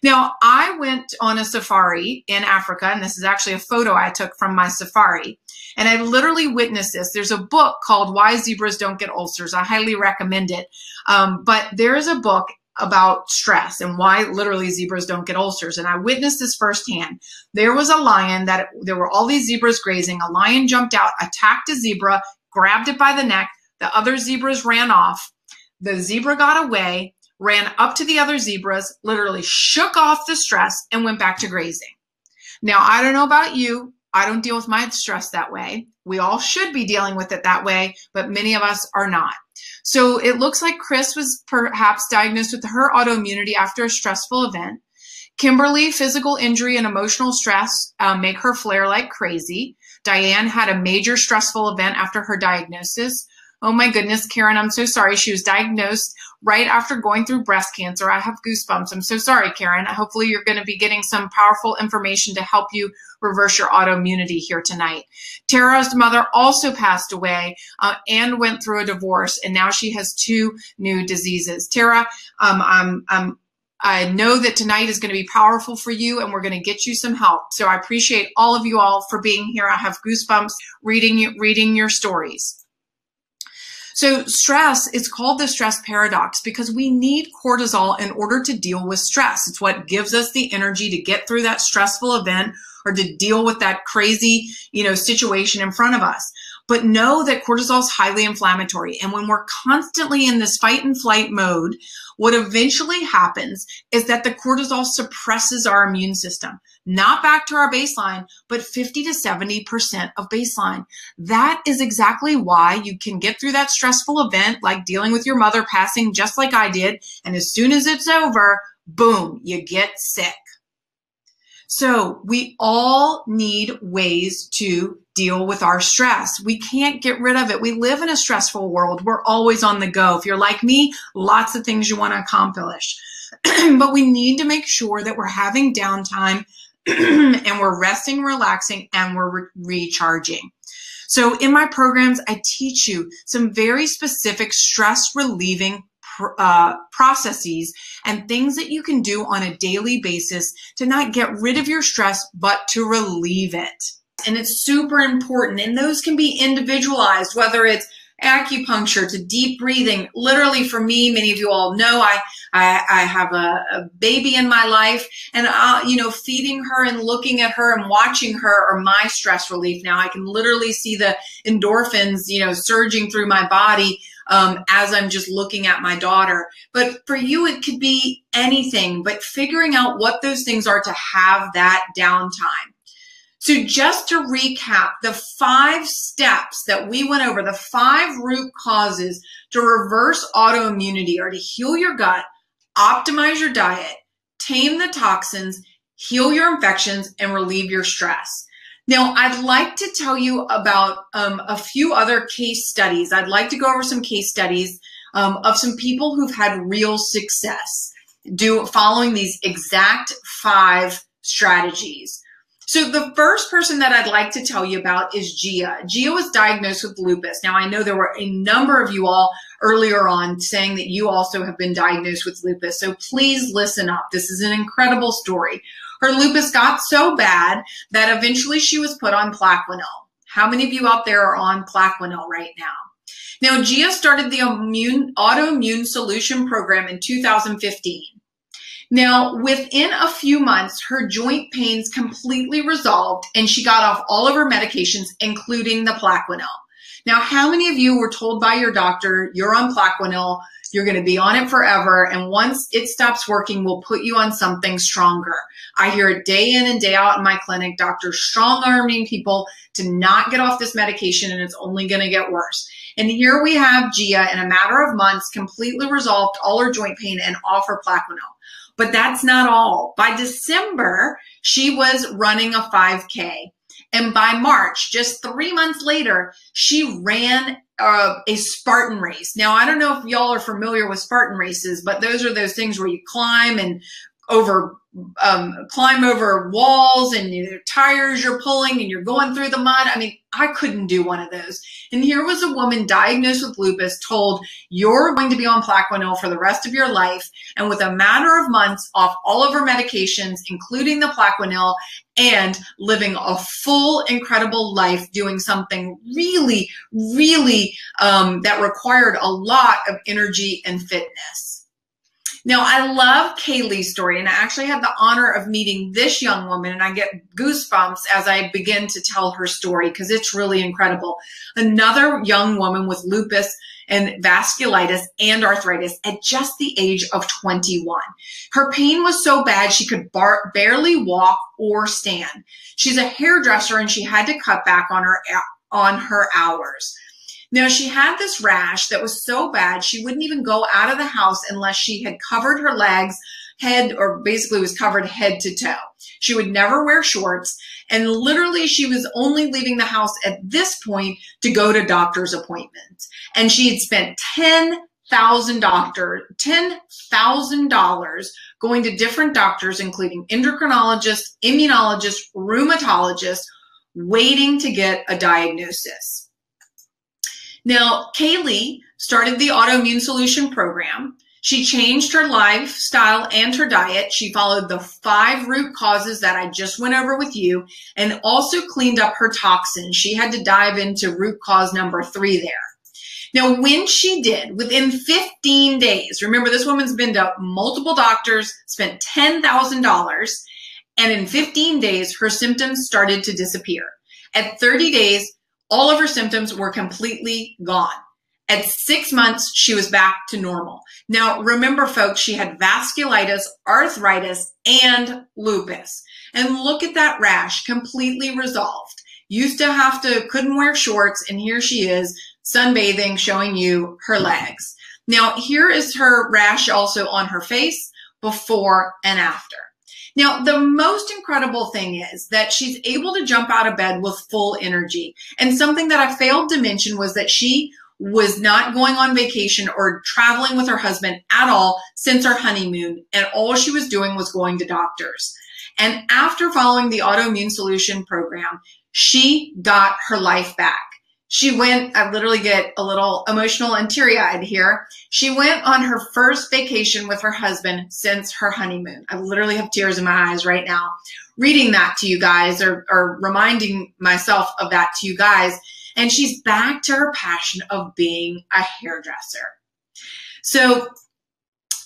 Now, I went on a safari in Africa, and this is actually a photo I took from my safari, and I literally witnessed this. There's a book called Why Zebras Don't Get Ulcers. I highly recommend it. But there is a book about stress and why literally zebras don't get ulcers. And I witnessed this firsthand. There was a lion there were all these zebras grazing. A lion jumped out, attacked a zebra, grabbed it by the neck. The other zebras ran off. The zebra got away, ran up to the other zebras, literally shook off the stress, and went back to grazing. Now, I don't know about you. I don't deal with my stress that way. We all should be dealing with it that way, but many of us are not. So it looks like Chris was perhaps diagnosed with her autoimmunity after a stressful event. Kimberly, physical injury and emotional stress make her flare like crazy. Diane had a major stressful event after her diagnosis. Oh my goodness, Karen, I'm so sorry. She was diagnosed right after going through breast cancer. I have goosebumps. I'm so sorry, Karen. Hopefully you're going to be getting some powerful information to help you reverse your autoimmunity here tonight. Tara's mother also passed away and went through a divorce, and now she has 2 new diseases. Tara, I know that tonight is going to be powerful for you, and we're going to get you some help. So I appreciate all of you all for being here. I have goosebumps reading your stories. So stress, it's called the stress paradox because we need cortisol in order to deal with stress. It's what gives us the energy to get through that stressful event or to deal with that crazy, situation in front of us. But know that cortisol is highly inflammatory. And when we're constantly in this fight and flight mode, what eventually happens is that the cortisol suppresses our immune system, not back to our baseline, but 50 to 70% of baseline. That is exactly why you can get through that stressful event, like dealing with your mother passing, just like I did. And as soon as it's over, boom, you get sick. So we all need ways to deal with our stress. We can't get rid of it. We live in a stressful world. We're always on the go. If you're like me, lots of things you want to accomplish. But we need to make sure that we're having downtime and we're resting, relaxing, and we're recharging. So in my programs, I teach you some very specific stress relieving processes and things that you can do on a daily basis to not get rid of your stress, but to relieve it. And it's super important. And those can be individualized, whether it's acupuncture to deep breathing. Literally for me, many of you all know I have a baby in my life, and feeding her and looking at her and watching her are my stress relief. Now I can literally see the endorphins, surging through my body as I'm just looking at my daughter. But for you, it could be anything, but figuring out what those things are to have that downtime. So just to recap, the 5 steps that we went over, the 5 root causes to reverse autoimmunity are to heal your gut, optimize your diet, tame the toxins, heal your infections, and relieve your stress. Now, I'd like to tell you about a few other case studies. I'd like to go over some case studies of some people who've had real success following these exact 5 strategies. So the first person that I'd like to tell you about is Gia. Gia was diagnosed with lupus. Now, I know there were a number of you all earlier on saying that you also have been diagnosed with lupus. So please listen up. This is an incredible story. Her lupus got so bad that eventually she was put on Plaquenil. How many of you out there are on Plaquenil right now? Now, Gia started the Autoimmune Solution Program in 2015. Now, within a few months, her joint pains completely resolved and she got off all of her medications, including the Plaquenil. Now, how many of you were told by your doctor, you're on Plaquenil, you're going to be on it forever, and once it stops working, we'll put you on something stronger? I hear it day in and day out in my clinic, doctors strong-arming people to not get off this medication, and it's only going to get worse. And here we have Gia, in a matter of months, completely resolved all her joint pain and off her Plaquenil. But that's not all. By December, she was running a 5K. And by March, just 3 months later, she ran a Spartan race. Now, I don't know if y'all are familiar with Spartan races, but those are those things where you climb and climb over walls and your tires you're pulling and you're going through the mud. I mean, I couldn't do one of those. And here was a woman diagnosed with lupus told, you're going to be on Plaquenil for the rest of your life. And with a matter of months off all of her medications, including the Plaquenil, and living a full, incredible life, doing something really, really that required a lot of energy and fitness. Now, I love Kaylee's story, and I actually had the honor of meeting this young woman, and I get goosebumps as I begin to tell her story because it's really incredible. Another young woman with lupus and vasculitis and arthritis at just the age of 21. Her pain was so bad she could barely walk or stand. She's a hairdresser, and she had to cut back on her hours. Now, she had this rash that was so bad, she wouldn't even go out of the house unless she had covered her legs, basically was covered head to toe. She would never wear shorts, and literally she was only leaving the house at this point to go to doctor's appointments. And she had spent $10,000 going to different doctors, including endocrinologists, immunologists, rheumatologists, waiting to get a diagnosis. Now, Kaylee started the Autoimmune Solution Program. She changed her lifestyle and her diet. She followed the 5 root causes that I just went over with you, and also cleaned up her toxins. She had to dive into root cause number 3 there. Now, when she did, within 15 days, remember this woman's been to multiple doctors, spent $10,000, and in 15 days, her symptoms started to disappear. At 30 days, all of her symptoms were completely gone. At 6 months, she was back to normal. Now, remember, folks, she had vasculitis, arthritis, and lupus. And look at that rash, completely resolved. Used to couldn't wear shorts, and here she is, sunbathing, showing you her legs. Now, here is her rash also on her face, before and after. Now, the most incredible thing is that she's able to jump out of bed with full energy. And something that I failed to mention was that she was not going on vacation or traveling with her husband at all since her honeymoon. And all she was doing was going to doctors. And after following the Autoimmune Solution program, she got her life back. She went, I literally get a little emotional and teary-eyed here. She went on her first vacation with her husband since her honeymoon. I literally have tears in my eyes right now reading that to you guys, or reminding myself of that to you guys. And she's back to her passion of being a hairdresser. So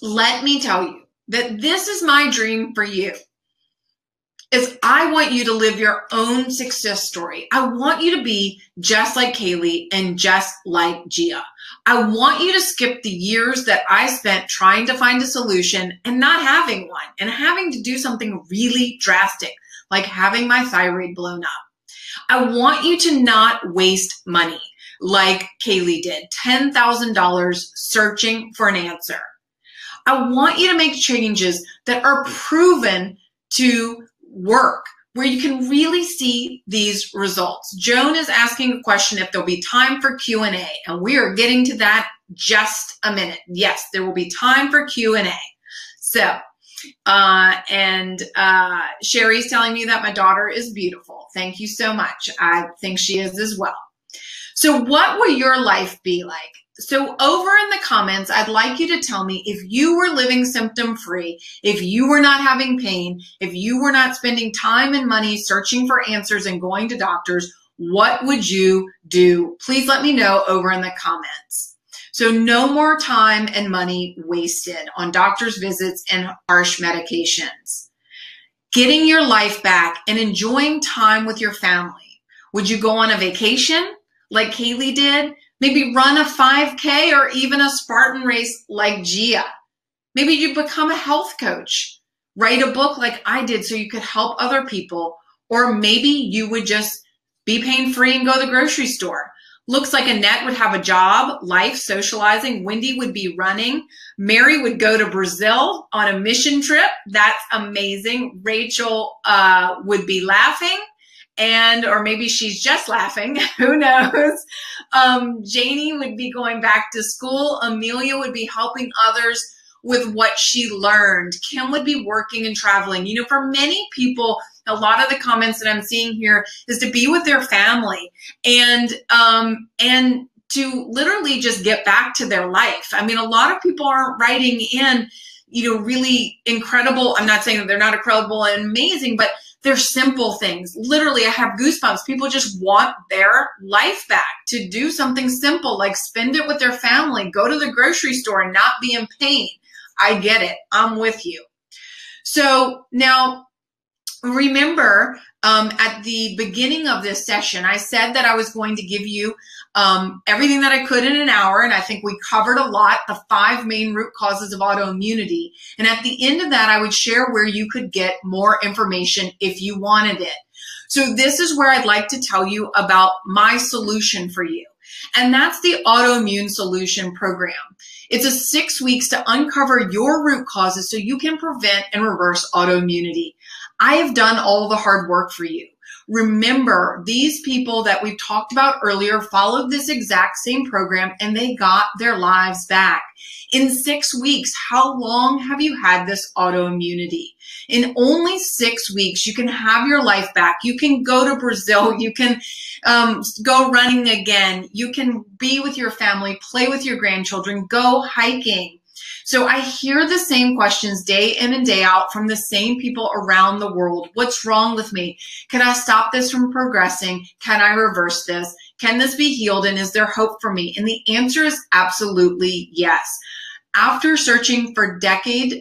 let me tell you that this is my dream for you. Is I want you to live your own success story. I want you to be just like Kaylee and just like Gia. I want you to skip the years that I spent trying to find a solution and not having one, and having to do something really drastic, like having my thyroid blown up. I want you to not waste money like Kaylee did, $10,000 searching for an answer. I want you to make changes that are proven to work, where you can really see these results. Joan is asking a question if there'll be time for Q&A, and we are getting to that just a minute. Yes, there will be time for Q&A. So, Sherry's telling me that my daughter is beautiful. Thank you so much. I think she is as well. So what will your life be like? So over in the comments, I'd like you to tell me if you were living symptom-free, if you were not having pain, if you were not spending time and money searching for answers and going to doctors, what would you do? Please let me know over in the comments. So no more time and money wasted on doctor's visits and harsh medications. Getting your life back and enjoying time with your family. Would you go on a vacation like Kaylee did? Maybe run a 5K or even a Spartan race like Gia. Maybe you become a health coach. Write a book like I did so you could help other people. Or maybe you would just be pain-free and go to the grocery store. Looks like Annette would have a job, life, socializing. Wendy would be running. Mary would go to Brazil on a mission trip. That's amazing. Rachel would be laughing. Or maybe she's just laughing. Who knows? Janie would be going back to school. Amelia would be helping others with what she learned. Kim would be working and traveling. You know, for many people, a lot of the comments that I'm seeing here is to be with their family and to literally just get back to their life. I mean, a lot of people aren't writing in, you know, really incredible. I'm not saying that they're not incredible and amazing, but they're simple things. Literally, I have goosebumps. People just want their life back, to do something simple like spend it with their family, go to the grocery store and not be in pain. I get it. I'm with you. So now remember, at the beginning of this session, I said that I was going to give you everything that I could in an hour, and I think we covered a lot, the 5 main root causes of autoimmunity. And at the end of that, I would share where you could get more information if you wanted it. So this is where I'd like to tell you about my solution for you. And that's the Autoimmune Solution Program. It's a 6 weeks to uncover your root causes so you can prevent and reverse autoimmunity. I have done all the hard work for you. Remember, these people that we've talked about earlier followed this exact same program and they got their lives back. In 6 weeks, how long have you had this autoimmunity? In only 6 weeks, you can have your life back. You can go to Brazil. You can go running again. You can be with your family, play with your grandchildren, go hiking. So I hear the same questions day in and day out from the same people around the world. What's wrong with me? Can I stop this from progressing? Can I reverse this? Can this be healed? And is there hope for me? And the answer is absolutely yes. After searching for decades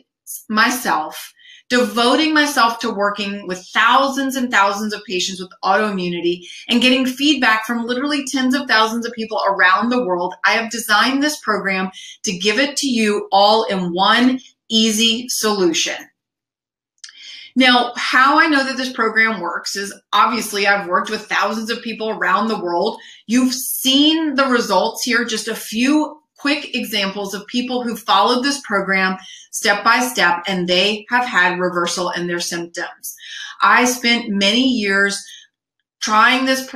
myself, devoting myself to working with thousands and thousands of patients with autoimmunity and getting feedback from literally tens of thousands of people around the world, I have designed this program to give it to you all in one easy solution. Now, how I know that this program works is obviously I've worked with thousands of people around the world. You've seen the results here, just a few quick examples of people who followed this program step by step, and they have had reversal in their symptoms. I spent many years trying this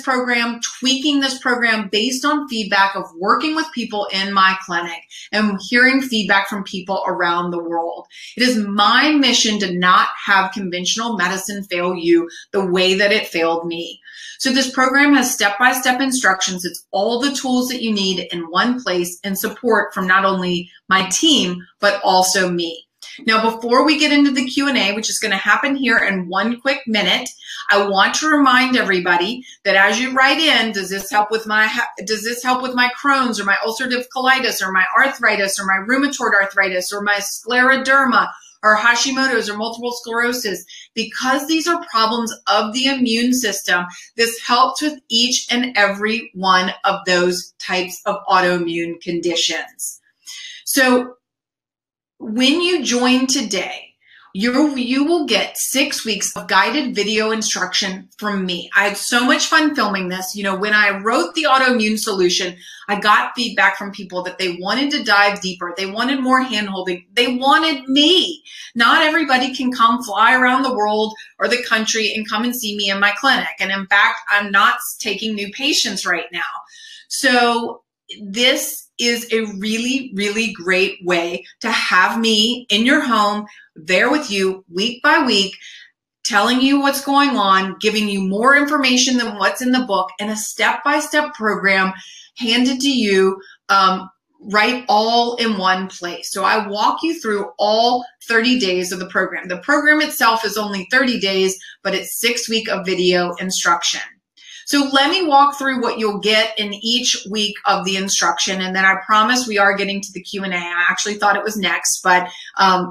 program, tweaking this program based on feedback of working with people in my clinic and hearing feedback from people around the world. It is my mission to not have conventional medicine fail you the way that it failed me. So this program has step-by-step instructions. It's all the tools that you need in one place, and support from not only my team, but also me. Now, before we get into the Q&A, which is going to happen here in one quick minute, I want to remind everybody that as you write in, does this help with my Crohn's or my ulcerative colitis or my arthritis or my rheumatoid arthritis or my scleroderma or Hashimoto's or multiple sclerosis? Because these are problems of the immune system, this helps with each and every one of those types of autoimmune conditions. So when you join today, you will get 6 weeks of guided video instruction from me. I had so much fun filming this. You know, when I wrote the autoimmune solution, I got feedback from people that they wanted to dive deeper. They wanted more hand-holding. They wanted me. Not everybody can come fly around the world or the country and come and see me in my clinic. And in fact, I'm not taking new patients right now. So this is a really, really great way to have me in your home, there with you week by week, telling you what's going on, giving you more information than what's in the book, and a step-by-step program handed to you right all in one place. So I walk you through all 30 days of the program. The program itself is only 30 days, but it's 6 weeks of video instruction. So let me walk through what you'll get in each week of the instruction, and then I promise we are getting to the Q&A. I actually thought it was next, but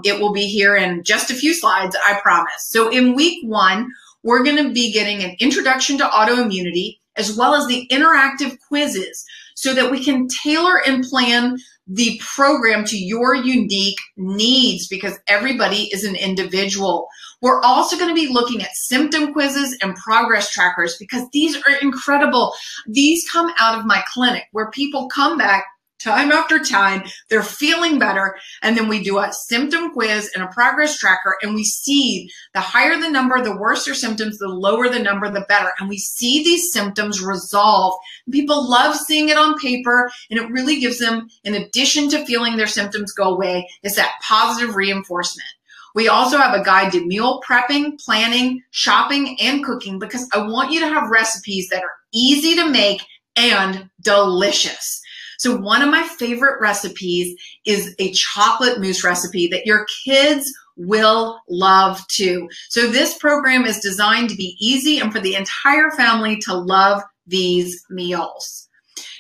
it will be here in just a few slides, I promise. So in week 1, we're going to be getting an introduction to autoimmunity as well as the interactive quizzes so that we can tailor and plan the program to your unique needs, because everybody is an individual. We're also going to be looking at symptom quizzes and progress trackers, because these are incredible. These come out of my clinic where people come back time after time, they're feeling better, and then we do a symptom quiz and a progress tracker, and we see the higher the number, the worse their symptoms, the lower the number, the better. And we see these symptoms resolve. People love seeing it on paper, and it really gives them, in addition to feeling their symptoms go away, is that positive reinforcement. We also have a guide to meal prepping, planning, shopping, and cooking, because I want you to have recipes that are easy to make and delicious. So one of my favorite recipes is a chocolate mousse recipe that your kids will love too. So this program is designed to be easy and for the entire family to love these meals.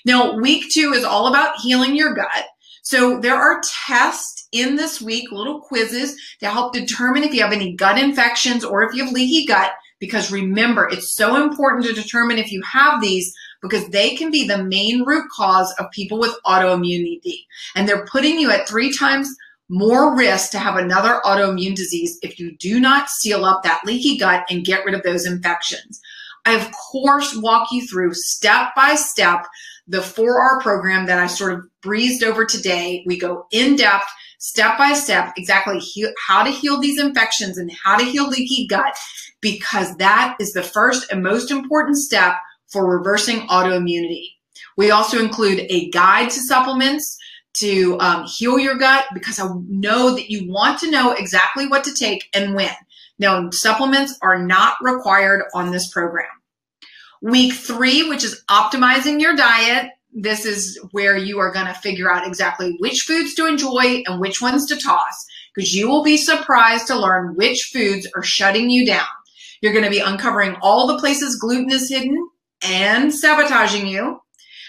Now, week 2 is all about healing your gut. So there are tests in this week, little quizzes to help determine if you have any gut infections or if you have leaky gut, because remember, it's so important to determine if you have these, because they can be the main root cause of people with autoimmunity. And they're putting you at 3 times more risk to have another autoimmune disease if you do not seal up that leaky gut and get rid of those infections. I, of course, walk you through step by step the 4R program that I sort of breezed over today. We go in depth, step by step, exactly how to heal these infections and how to heal leaky gut, because that is the first and most important step for reversing autoimmunity. We also include a guide to supplements to heal your gut, because I know that you want to know exactly what to take and when. Now, supplements are not required on this program. Week 3, which is optimizing your diet, this is where you are going to figure out exactly which foods to enjoy and which ones to toss, because you will be surprised to learn which foods are shutting you down. You're going to be uncovering all the places gluten is hidden and sabotaging you.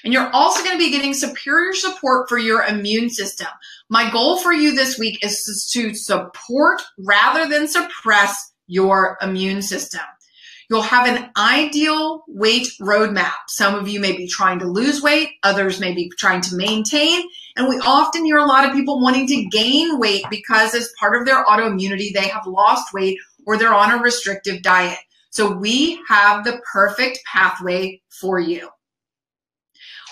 And you're also going to be getting superior support for your immune system. My goal for you this week is to support rather than suppress your immune system. You'll have an ideal weight roadmap. Some of you may be trying to lose weight, others may be trying to maintain, and we often hear a lot of people wanting to gain weight because as part of their autoimmunity, they have lost weight or they're on a restrictive diet. So we have the perfect pathway for you.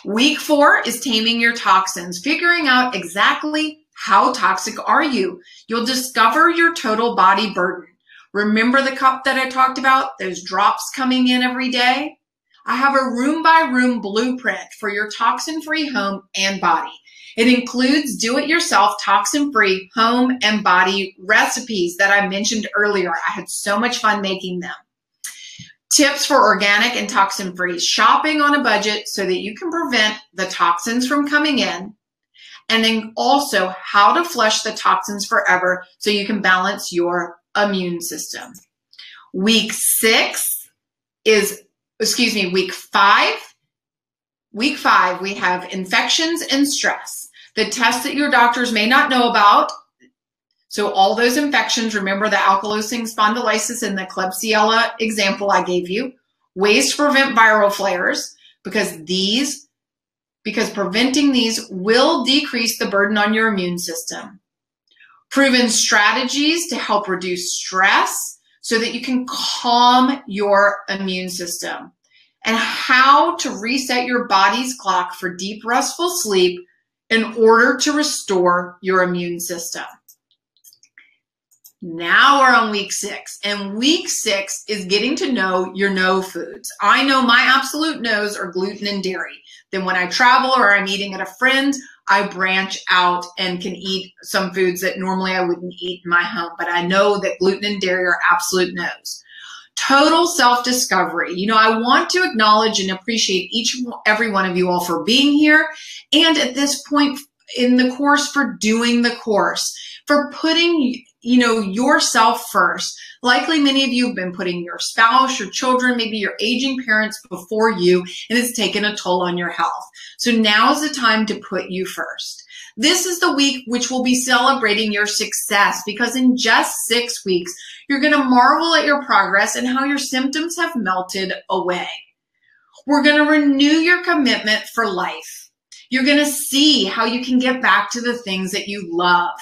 Week 4 is taming your toxins, figuring out exactly how toxic are you. You'll discover your total body burden. Remember the cup that I talked about, those drops coming in every day? I have a room-by-room blueprint for your toxin-free home and body. It includes do-it-yourself toxin-free home and body recipes that I mentioned earlier. I had so much fun making them. Tips for organic and toxin-free shopping on a budget so that you can prevent the toxins from coming in. And then also how to flush the toxins forever so you can balance your immune system. Week 5. Week 5, we have infections and stress. The tests that your doctors may not know about. So all those infections, remember the ankylosing spondylitis and the Klebsiella example I gave you. Ways to prevent viral flares, because preventing these will decrease the burden on your immune system. Proven strategies to help reduce stress so that you can calm your immune system. And how to reset your body's clock for deep, restful sleep in order to restore your immune system. Now we're on week 6, and week 6 is getting to know your no foods. I know my absolute no's are gluten and dairy. Then when I travel or I'm eating at a friend, I branch out and can eat some foods that normally I wouldn't eat in my home, but I know that gluten and dairy are absolute no's. Total self-discovery. You know, I want to acknowledge and appreciate each and every one of you all for being here, and at this point in the course, for doing the course, for putting yourself first. Likely many of you have been putting your spouse, your children, maybe your aging parents before you, and it's taken a toll on your health. So now is the time to put you first. This is the week which will be celebrating your success, because in just 6 weeks, you're going to marvel at your progress and how your symptoms have melted away. We're going to renew your commitment for life. You're going to see how you can get back to the things that you love.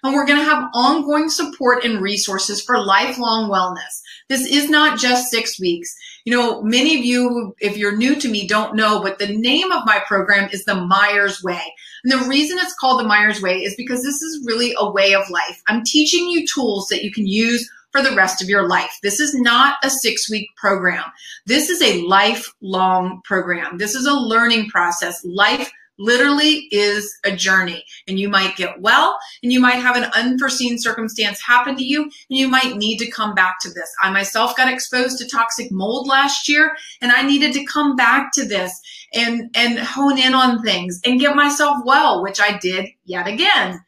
And we're going to have ongoing support and resources for lifelong wellness. This is not just 6 weeks. You know, many of you, if you're new to me, don't know, but the name of my program is the Myers Way. And the reason it's called the Myers Way is because this is really a way of life. I'm teaching you tools that you can use for the rest of your life. This is not a 6-week program. This is a lifelong program. This is a learning process. Life literally is a journey, and you might get well, and you might have an unforeseen circumstance happen to you, and you might need to come back to this. I myself got exposed to toxic mold last year, and I needed to come back to this and hone in on things and get myself well, which I did yet again.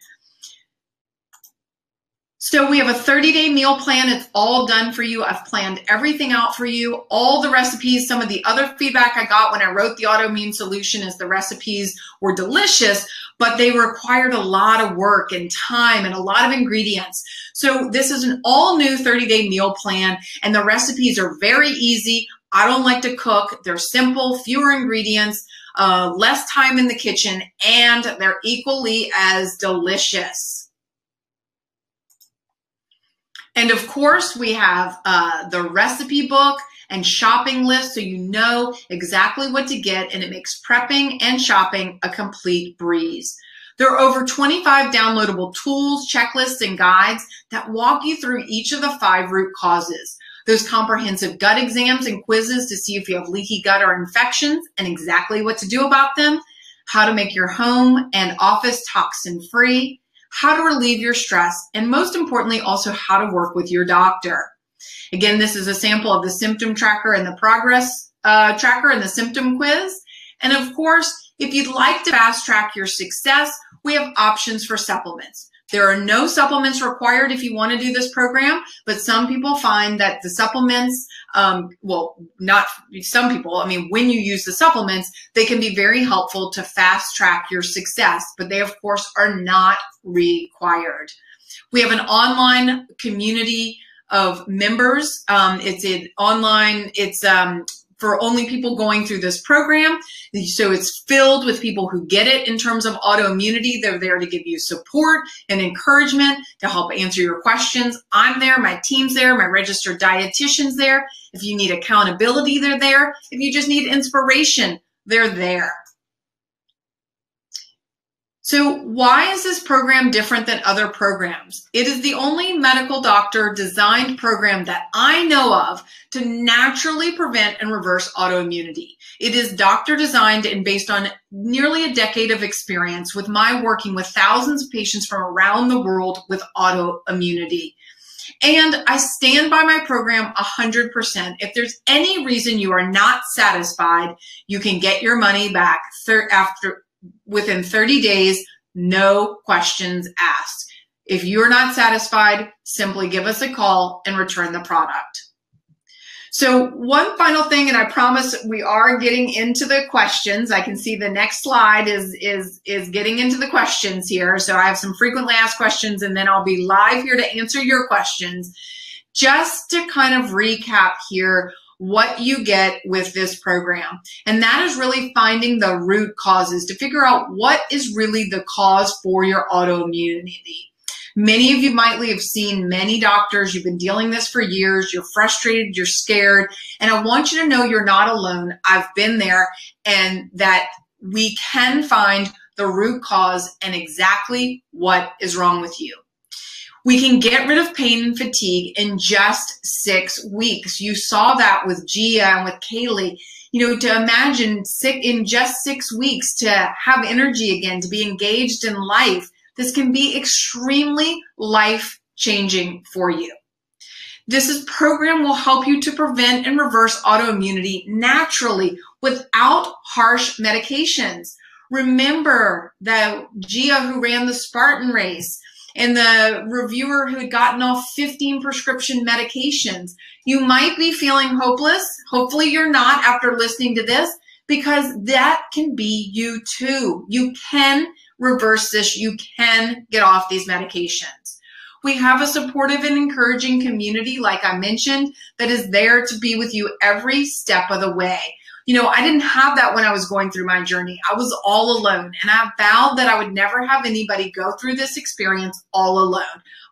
So we have a 30-day meal plan. It's all done for you. I've planned everything out for you, all the recipes. Some of the other feedback I got when I wrote the autoimmune solution is the recipes were delicious, but they required a lot of work and time and a lot of ingredients. So this is an all new 30-day meal plan, and the recipes are very easy. I don't like to cook. They're simple, fewer ingredients, less time in the kitchen, and they're equally as delicious. And of course, we have the recipe book and shopping list, so you know exactly what to get, and it makes prepping and shopping a complete breeze. There are over 25 downloadable tools, checklists, and guides that walk you through each of the 5 root causes. There's comprehensive gut exams and quizzes to see if you have leaky gut or infections and exactly what to do about them, how to make your home and office toxin-free, how to relieve your stress, and most importantly, also how to work with your doctor. Again, this is a sample of the symptom tracker and the progress tracker and the symptom quiz. And of course, if you'd like to fast track your success, we have options for supplements. There are no supplements required if you want to do this program, but some people find that the supplements, well, not some people, I mean, when you use the supplements, they can be very helpful to fast track your success, but they of course are not required. We have an online community of members. It's an online, it's for only people going through this program. So it's filled with people who get it in terms of autoimmunity. They're there to give you support and encouragement to help answer your questions. I'm there, my team's there, my registered dietitian's there. If you need accountability, they're there. If you just need inspiration, they're there. So why is this program different than other programs? It is the only medical doctor designed program that I know of to naturally prevent and reverse autoimmunity. It is doctor designed and based on nearly a decade of experience with my working with thousands of patients from around the world with autoimmunity. And I stand by my program 100%. If there's any reason you are not satisfied, you can get your money back within 30 days, no questions asked. If you're not satisfied, simply give us a call and return the product. So one final thing, and I promise we are getting into the questions. I can see the next slide is getting into the questions here. So I have some frequently asked questions, and then I'll be live here to answer your questions. Just to kind of recap here, what you get with this program. And that is really finding the root causes to figure out what is really the cause for your autoimmunity. Many of you might have seen many doctors. You've been dealing this for years. You're frustrated. You're scared. And I want you to know you're not alone. I've been there, and that we can find the root cause and exactly what is wrong with you. We can get rid of pain and fatigue in just 6 weeks. You saw that with Gia and with Kaylee. You know, to imagine in just 6 weeks to have energy again, to be engaged in life, this can be extremely life-changing for you. This program will help you to prevent and reverse autoimmunity naturally without harsh medications. Remember that Gia who ran the Spartan race, and the reviewer who had gotten off 15 prescription medications. You might be feeling hopeless. Hopefully you're not after listening to this, because that can be you too. You can reverse this. You can get off these medications. We have a supportive and encouraging community, like I mentioned, that is there to be with you every step of the way. You know, I didn't have that when I was going through my journey. I was all alone, and I vowed that I would never have anybody go through this experience all alone.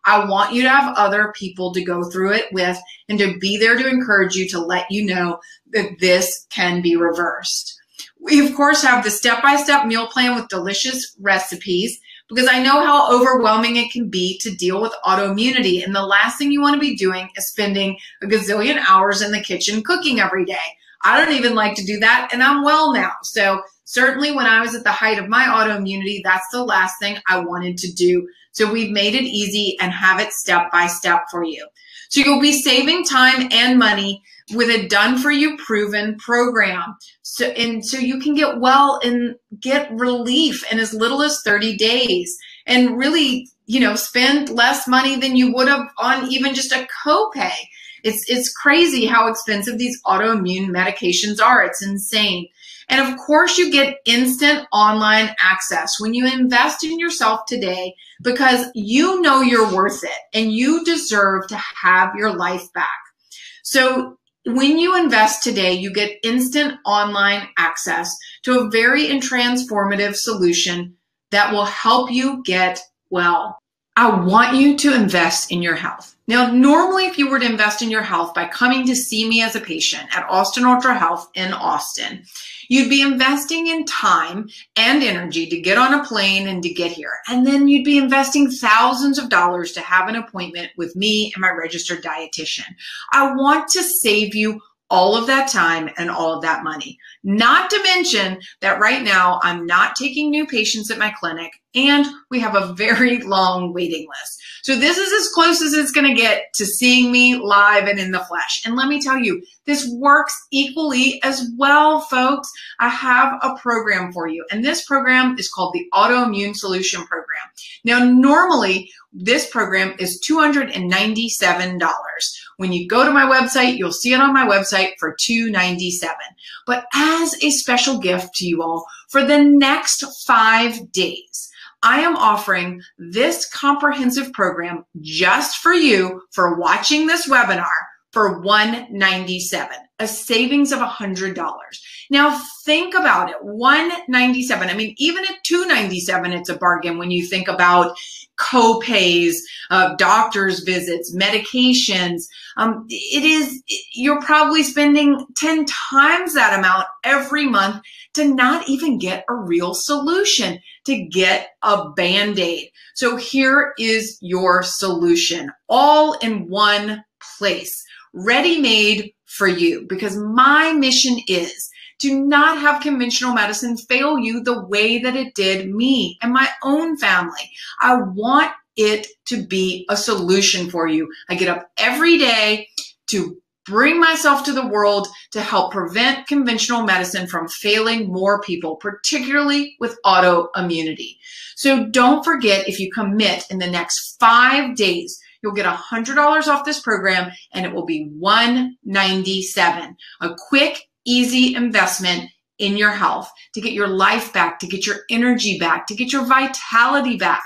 I want you to have other people to go through it with and to be there to encourage you, to let you know that this can be reversed. We, of course, have the step-by-step meal plan with delicious recipes, because I know how overwhelming it can be to deal with autoimmunity. And the last thing you want to be doing is spending a gazillion hours in the kitchen cooking every day. I don't even like to do that, and I'm well now. So certainly when I was at the height of my autoimmunity, that's the last thing I wanted to do. So we've made it easy and have it step by step for you. So you'll be saving time and money with a done-for-you proven program. So you can get well and get relief in as little as 30 days and really, you know, spend less money than you would have on even just a copay. It's crazy how expensive these autoimmune medications are. It's insane. And of course, you get instant online access when you invest in yourself today, because you know you're worth it and you deserve to have your life back. So when you invest today, you get instant online access to a very transformative solution that will help you get well. I want you to invest in your health. Now, normally, if you were to invest in your health by coming to see me as a patient at Austin Ultra Health in Austin, you'd be investing in time and energy to get on a plane and to get here. And then you'd be investing thousands of dollars to have an appointment with me and my registered dietitian. I want to save you all of that time and all of that money. Not to mention that right now I'm not taking new patients at my clinic, and we have a very long waiting list. So this is as close as it's going to get to seeing me live and in the flesh. And let me tell you, this works equally as well, folks. I have a program for you, and this program is called the Autoimmune Solution Program. Now, normally this program is $297. When you go to my website, you'll see it on my website for $297. But as a special gift to you all, for the next 5 days, I am offering this comprehensive program just for you for watching this webinar for $197, a savings of $100. Now think about it, $197. I mean, even at $297, it's a bargain when you think about co-pays, doctor's visits, medications. You're probably spending 10 times that amount every month to not even get a real solution, to get a Band-Aid. So here is your solution, all in one place, ready-made for you, because my mission is to not have conventional medicine fail you the way that it did me and my own family. I want it to be a solution for you. I get up every day to bring myself to the world to help prevent conventional medicine from failing more people, particularly with autoimmunity. So don't forget, if you commit in the next 5 days, you'll get $100 off this program, and it will be $197. A quick, easy investment in your health to get your life back, to get your energy back, to get your vitality back.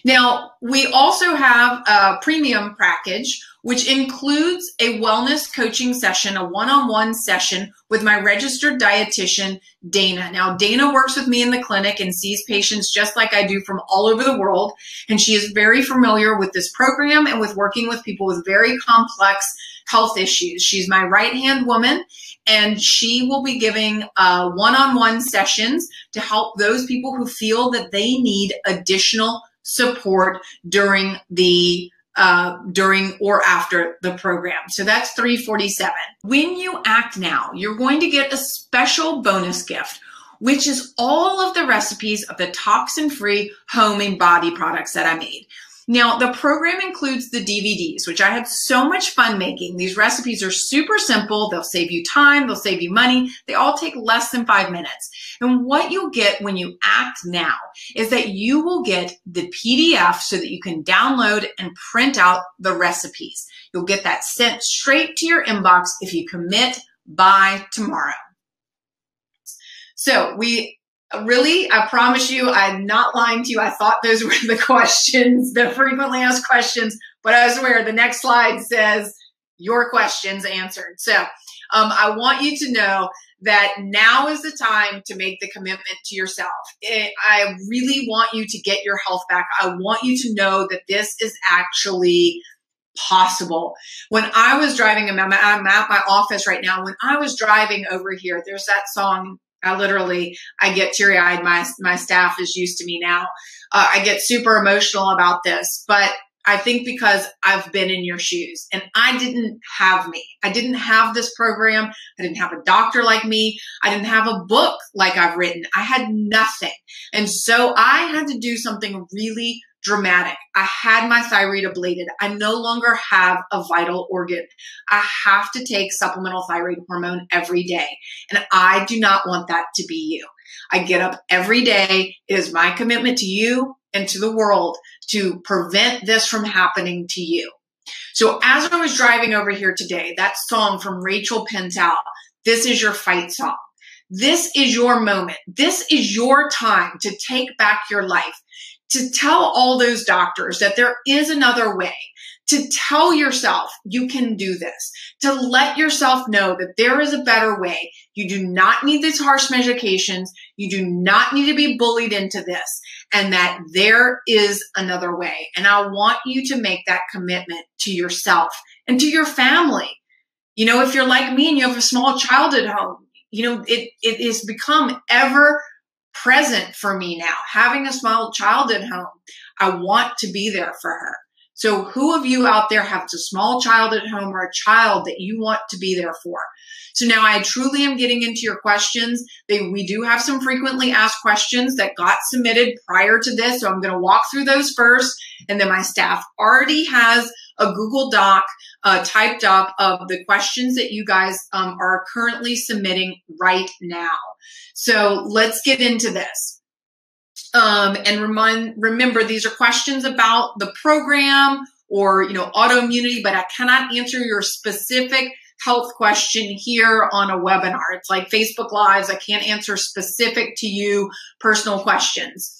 Now, we also have a premium package, which includes a wellness coaching session, a one-on-one session with my registered dietitian, Dana. Now, Dana works with me in the clinic and sees patients just like I do from all over the world. And she is very familiar with this program and with working with people with very complex health issues. She's my right-hand woman, and she will be giving one-on-one sessions to help those people who feel that they need additional support during or after the program. So that's $347. When you act now, you're going to get a special bonus gift, which is all of the recipes of the toxin-free home and body products that I made. Now, the program includes the DVDs, which I had so much fun making. These recipes are super simple. They'll save you time. They'll save you money. They all take less than 5 minutes. And what you'll get when you act now is that you will get the PDF so that you can download and print out the recipes. You'll get that sent straight to your inbox if you commit by tomorrow. So I promise you, I'm not lying to you. I thought those were the questions, the frequently asked questions, but I swear the next slide says your questions answered. So I want you to know that now is the time to make the commitment to yourself. I really want you to get your health back. I want you to know that this is actually possible. When I was driving, I'm at my office right now. When I was driving over here, there's that song. I get teary-eyed. My staff is used to me now. I get super emotional about this, but I think because I've been in your shoes, and I didn't have me. I didn't have this program. I didn't have a doctor like me. I didn't have a book like I've written. I had nothing. And so I had to do something really dramatic. I had my thyroid ablated. I no longer have a vital organ. I have to take supplemental thyroid hormone every day. And I do not want that to be you. I get up every day. It is my commitment to you and to the world to prevent this from happening to you. So as I was driving over here today, that song from Rachel Pentel, This Is Your Fight Song. This is your moment. This is your time to take back your life, to tell all those doctors that there is another way, to tell yourself you can do this, to let yourself know that there is a better way. You do not need these harsh medications. You do not need to be bullied into this, and that there is another way. And I want you to make that commitment to yourself and to your family. You know, if you're like me and you have a small child at home, you know, it has become ever present for me now. Having a small child at home, I want to be there for her. So who of you out there have a small child at home or a child that you want to be there for? So now I truly am getting into your questions. We do have some frequently asked questions that got submitted prior to this. So I'm going to walk through those first. And then my staff already has a Google Doc typed up of the questions that you guys are currently submitting right now. So let's get into this. And remember, these are questions about the program or, you know, autoimmunity, but I cannot answer your specific health question here on a webinar. It's like Facebook Lives. I can't answer specific to you personal questions.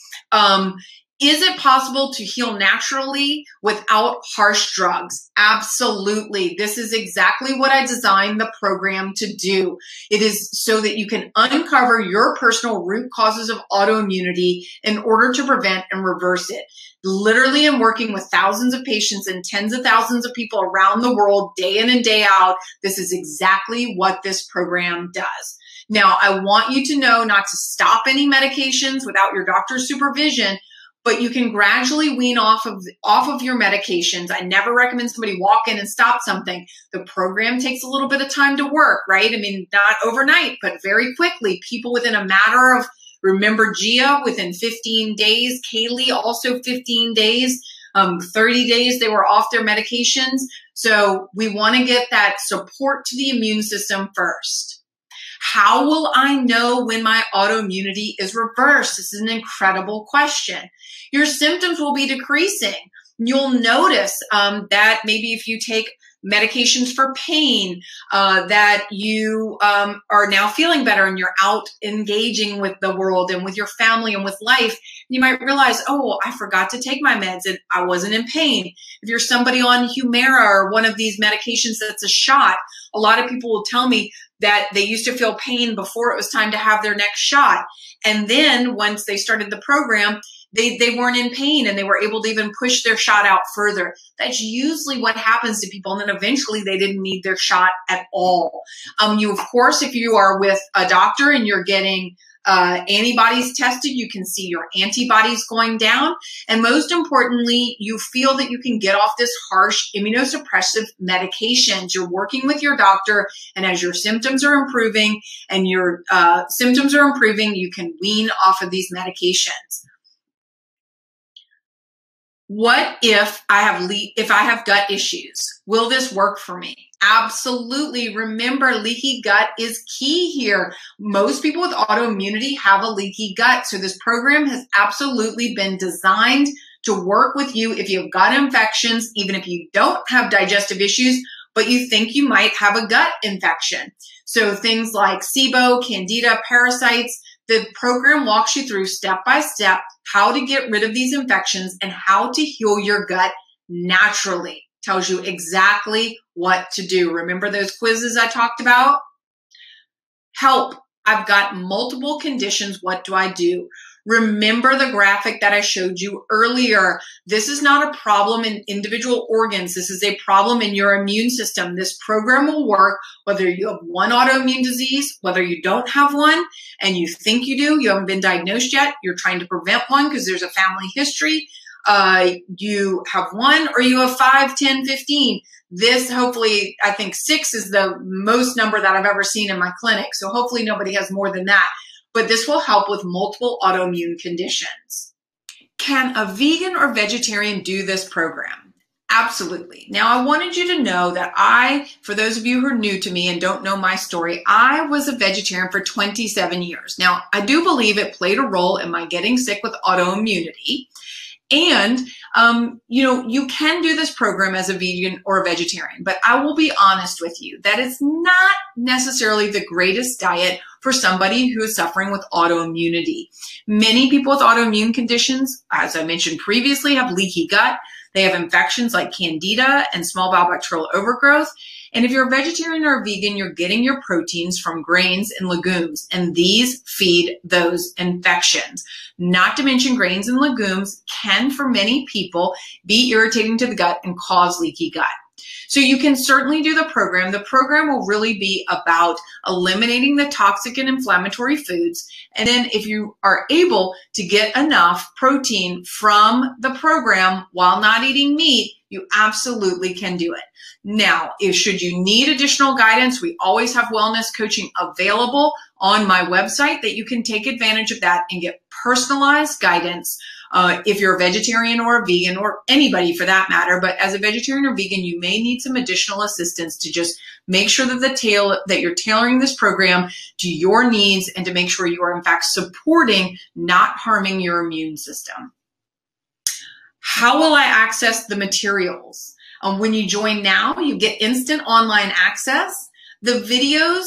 Is it possible to heal naturally without harsh drugs? Absolutely. This is exactly what I designed the program to do. It is so that you can uncover your personal root causes of autoimmunity in order to prevent and reverse it. Literally, I'm working with thousands of patients and tens of thousands of people around the world day in and day out. This is exactly what this program does. Now, I want you to know not to stop any medications without your doctor's supervision, but you can gradually wean off of your medications. I never recommend somebody walk in and stop something. The program takes a little bit of time to work, right? I mean, not overnight, but very quickly. People within a matter of, remember Gia, within 15 days, Kaylee also 15 days, 30 days, they were off their medications. So we want to get that support to the immune system first. How will I know when my autoimmunity is reversed? This is an incredible question. Your symptoms will be decreasing. You'll notice that maybe if you take medications for pain, that you are now feeling better and you're out engaging with the world and with your family and with life. You might realize, oh, I forgot to take my meds and I wasn't in pain. If you're somebody on Humira or one of these medications that's a shot, a lot of people will tell me that they used to feel pain before it was time to have their next shot. And then once they started the program, they weren't in pain and they were able to even push their shot out further. That's usually what happens to people. And then eventually they didn't need their shot at all. You, of course, if you are with a doctor and you're getting antibodies tested, you can see your antibodies going down. And most importantly, you feel that you can get off this harsh immunosuppressive medications. You're working with your doctor, and as your symptoms are improving you can wean off of these medications. What if I have gut issues? Will this work for me? Absolutely. Remember, leaky gut is key here. Most people with autoimmunity have a leaky gut. So this program has absolutely been designed to work with you if you have gut infections, even if you don't have digestive issues, but you think you might have a gut infection. So things like SIBO, Candida, parasites. The program walks you through step by step how to get rid of these infections and how to heal your gut naturally. Tells you exactly what to do. Remember those quizzes I talked about? Help. I've got multiple conditions. What do I do? Remember the graphic that I showed you earlier. This is not a problem in individual organs. This is a problem in your immune system. This program will work whether you have one autoimmune disease, whether you don't have one, and you think you do, you haven't been diagnosed yet, you're trying to prevent one because there's a family history, you have one, or you have 5, 10, 15. This, hopefully, I think 6 is the most number that I've ever seen in my clinic. So hopefully nobody has more than that. But this will help with multiple autoimmune conditions. Can a vegan or vegetarian do this program? Absolutely. Now, I wanted you to know that for those of you who are new to me and don't know my story, I was a vegetarian for 27 years. Now, I do believe it played a role in my getting sick with autoimmunity. And, you can do this program as a vegan or a vegetarian, but I will be honest with you that it's not necessarily the greatest diet for somebody who is suffering with autoimmunity. Many people with autoimmune conditions, as I mentioned previously, have leaky gut. They have infections like Candida and small bowel bacterial overgrowth. And if you're a vegetarian or a vegan, you're getting your proteins from grains and legumes, and these feed those infections. Not to mention grains and legumes can, for many people, be irritating to the gut and cause leaky gut. So you can certainly do the program. The program will really be about eliminating the toxic and inflammatory foods. And then if you are able to get enough protein from the program while not eating meat, you absolutely can do it. Now, should you need additional guidance, we always have wellness coaching available on my website that you can take advantage of that and get personalized guidance. If you're a vegetarian or a vegan, or anybody for that matter, but as a vegetarian or vegan, you may need some additional assistance to just make sure that you're tailoring this program to your needs and to make sure you are in fact supporting, not harming your immune system. How will I access the materials? When you join now, you get instant online access. The videos,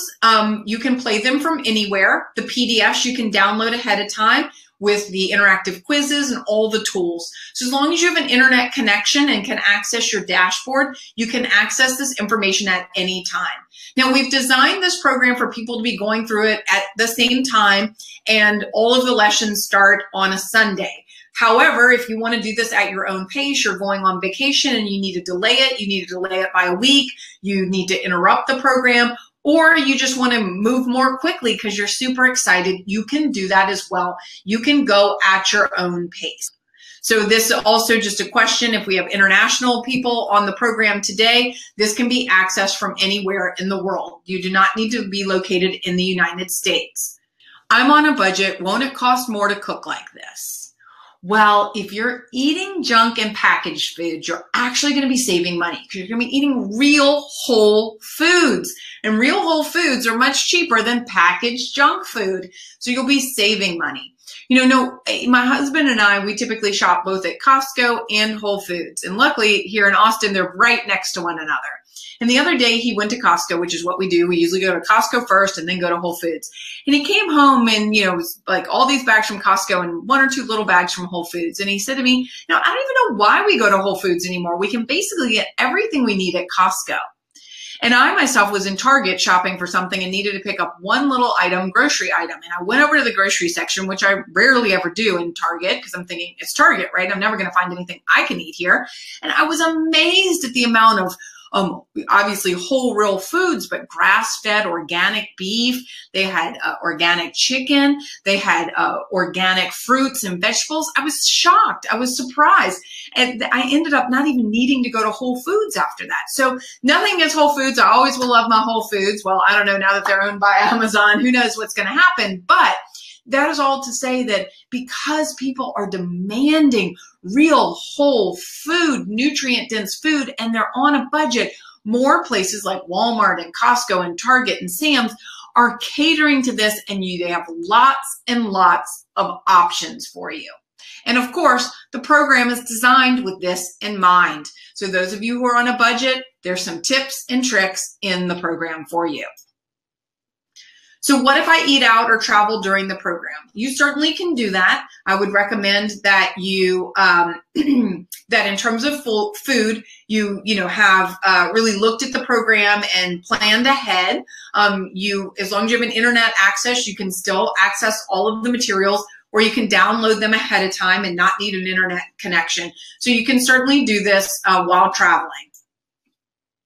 you can play them from anywhere. The PDFs you can download ahead of time. with the interactive quizzes and all the tools. So as long as you have an internet connection and can access your dashboard, you can access this information at any time. Now, we've designed this program for people to be going through it at the same time, and all of the lessons start on a Sunday. However, if you want to do this at your own pace, you're going on vacation and you need to delay it, you need to delay it by a week, you need to interrupt the program, or you just want to move more quickly because you're super excited, you can do that as well. You can go at your own pace. So this is also just a question. If we have international people on the program today, this can be accessed from anywhere in the world. You do not need to be located in the United States. I'm on a budget. Won't it cost more to cook like this? Well, if you're eating junk and packaged foods, you're actually going to be saving money because you're going to be eating real whole foods. And real whole foods are much cheaper than packaged junk food. So you'll be saving money. You know, my husband and I, we typically shop both at Costco and Whole Foods. And luckily here in Austin, they're right next to one another. And the other day he went to Costco, which is what we do. We usually go to Costco first and then go to Whole Foods. And he came home and, you know, it was like all these bags from Costco and one or two little bags from Whole Foods. And he said to me, I don't even know why we go to Whole Foods anymore. We can basically get everything we need at Costco. And I myself was in Target shopping for something and needed to pick up one little item, grocery item. And I went over to the grocery section, which I rarely ever do in Target because I'm thinking it's Target, right? I'm never going to find anything I can eat here. And I was amazed at the amount of obviously whole real foods, but grass-fed organic beef. They had organic chicken. They had organic fruits and vegetables. I was shocked. I was surprised. And I ended up not even needing to go to Whole Foods after that. So nothing against Whole Foods. I always will love my Whole Foods. Well, I don't know, now that they're owned by Amazon, who knows what's going to happen. But that is all to say that because people are demanding real whole food, nutrient-dense food, and they're on a budget, more places like Walmart and Costco and Target and Sam's are catering to this, and they have lots and lots of options for you. And of course, the program is designed with this in mind. So those of you who are on a budget, there's some tips and tricks in the program for you. So what if I eat out or travel during the program? You certainly can do that. I would recommend that you, that in terms of food, you have really looked at the program and planned ahead. As long as you have an internet access, you can still access all of the materials, or you can download them ahead of time and not need an internet connection. So you can certainly do this while traveling.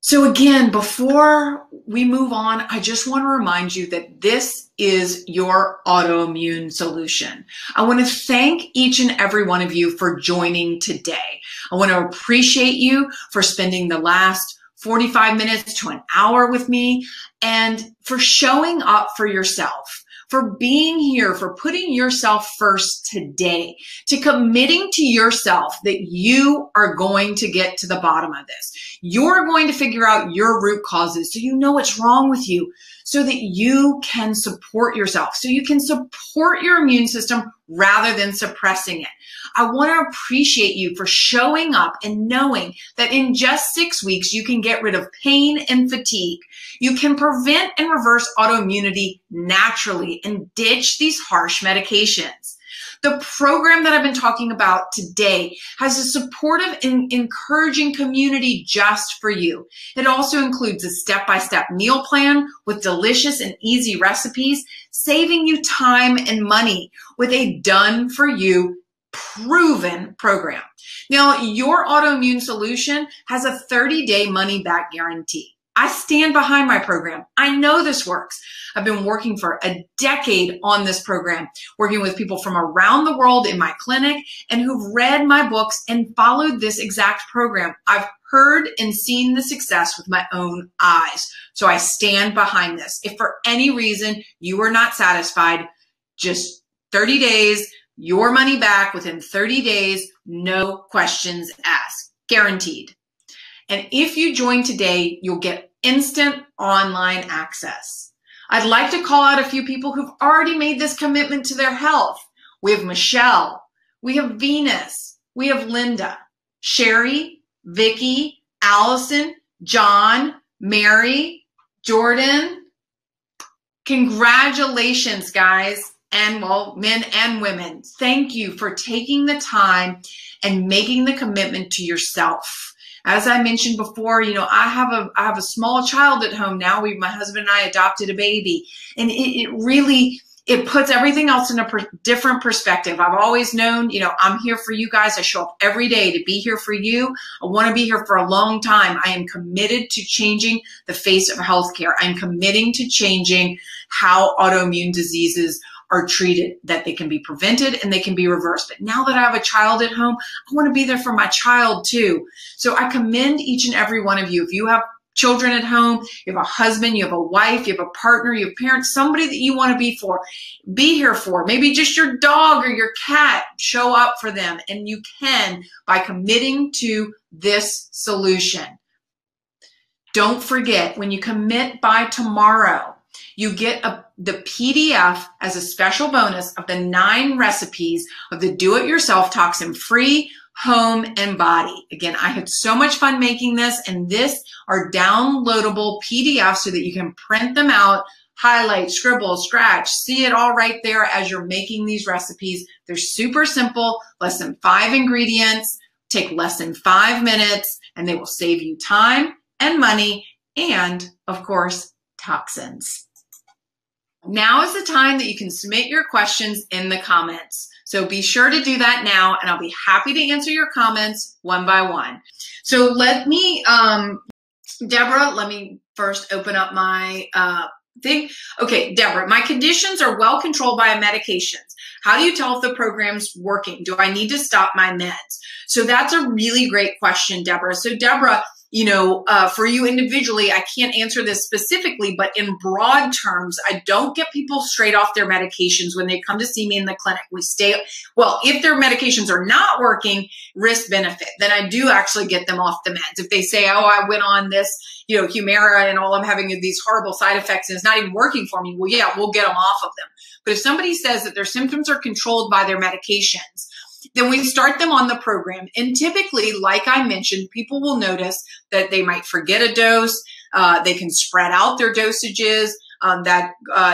So again, before we move on, I just want to remind you that this is your autoimmune solution. I want to thank each and every one of you for joining today. I want to appreciate you for spending the last 45 minutes to an hour with me and for showing up for yourself, for being here, for putting yourself first today, to committing to yourself that you are going to get to the bottom of this. You're going to figure out your root causes so you know what's wrong with you, so that you can support yourself, so you can support your immune system rather than suppressing it. I want to appreciate you for showing up and knowing that in just 6 weeks, you can get rid of pain and fatigue. You can prevent and reverse autoimmunity naturally and ditch these harsh medications. The program that I've been talking about today has a supportive and encouraging community just for you. It also includes a step-by-step meal plan with delicious and easy recipes, saving you time and money with a done-for-you, proven program. Now, your autoimmune solution has a 30-day money-back guarantee. I stand behind my program. I know this works. I've been working for a decade on this program, working with people from around the world in my clinic and who've read my books and followed this exact program. I've heard and seen the success with my own eyes. So I stand behind this. If for any reason you are not satisfied, just 30 days, your money back within 30 days, no questions asked, guaranteed. And if you join today, you'll get instant online access. I'd like to call out a few people who've already made this commitment to their health. We have Michelle, we have Venus, we have Linda, Sherry, Vicky, Allison, John, Mary, Jordan. Congratulations, guys. and well, men and women, thank you for taking the time and making the commitment to yourself. As I mentioned before, I have a small child at home now. My husband and I adopted a baby, and it puts everything else in a different perspective. I've always known, I'm here for you guys. I show up every day to be here for you. I want to be here for a long time. I am committed to changing the face of healthcare. I'm committing to changing how autoimmune diseases are treated, that they can be prevented and they can be reversed. But now that I have a child at home, I want to be there for my child too. So I commend each and every one of you. If you have children at home, you have a husband, you have a wife, you have a partner, you have parents, somebody that you want to be here for, maybe just your dog or your cat, show up for them. And you can by committing to this solution. Don't forget, when you commit by tomorrow, you get the PDF as a special bonus of the 9 recipes of the do-it-yourself toxin-free home and body. Again, I had so much fun making this, and this are downloadable PDFs so that you can print them out, highlight, scribble, scratch, see it all right there as you're making these recipes. They're super simple, less than 5 ingredients, take less than 5 minutes, and they will save you time and money and, of course, toxins. Now is the time that you can submit your questions in the comments. So be sure to do that now, and I'll be happy to answer your comments one by one. So let me, Deborah, let me first open up my thing. Okay, Deborah, my conditions are well controlled by medications. How do you tell if the program's working? Do I need to stop my meds? So that's a really great question, Deborah. So Deborah, for you individually, I can't answer this specifically, but in broad terms, I don't get people straight off their medications when they come to see me in the clinic. If their medications are not working, risk benefit, then I do actually get them off the meds. If they say, oh, I went on this, Humira and all I'm having these horrible side effects and it's not even working for me, well, yeah, we'll get them off of them. But if somebody says that their symptoms are controlled by their medications, then we start them on the program. And typically, like I mentioned, people will notice that they might forget a dose. They can spread out their dosages. That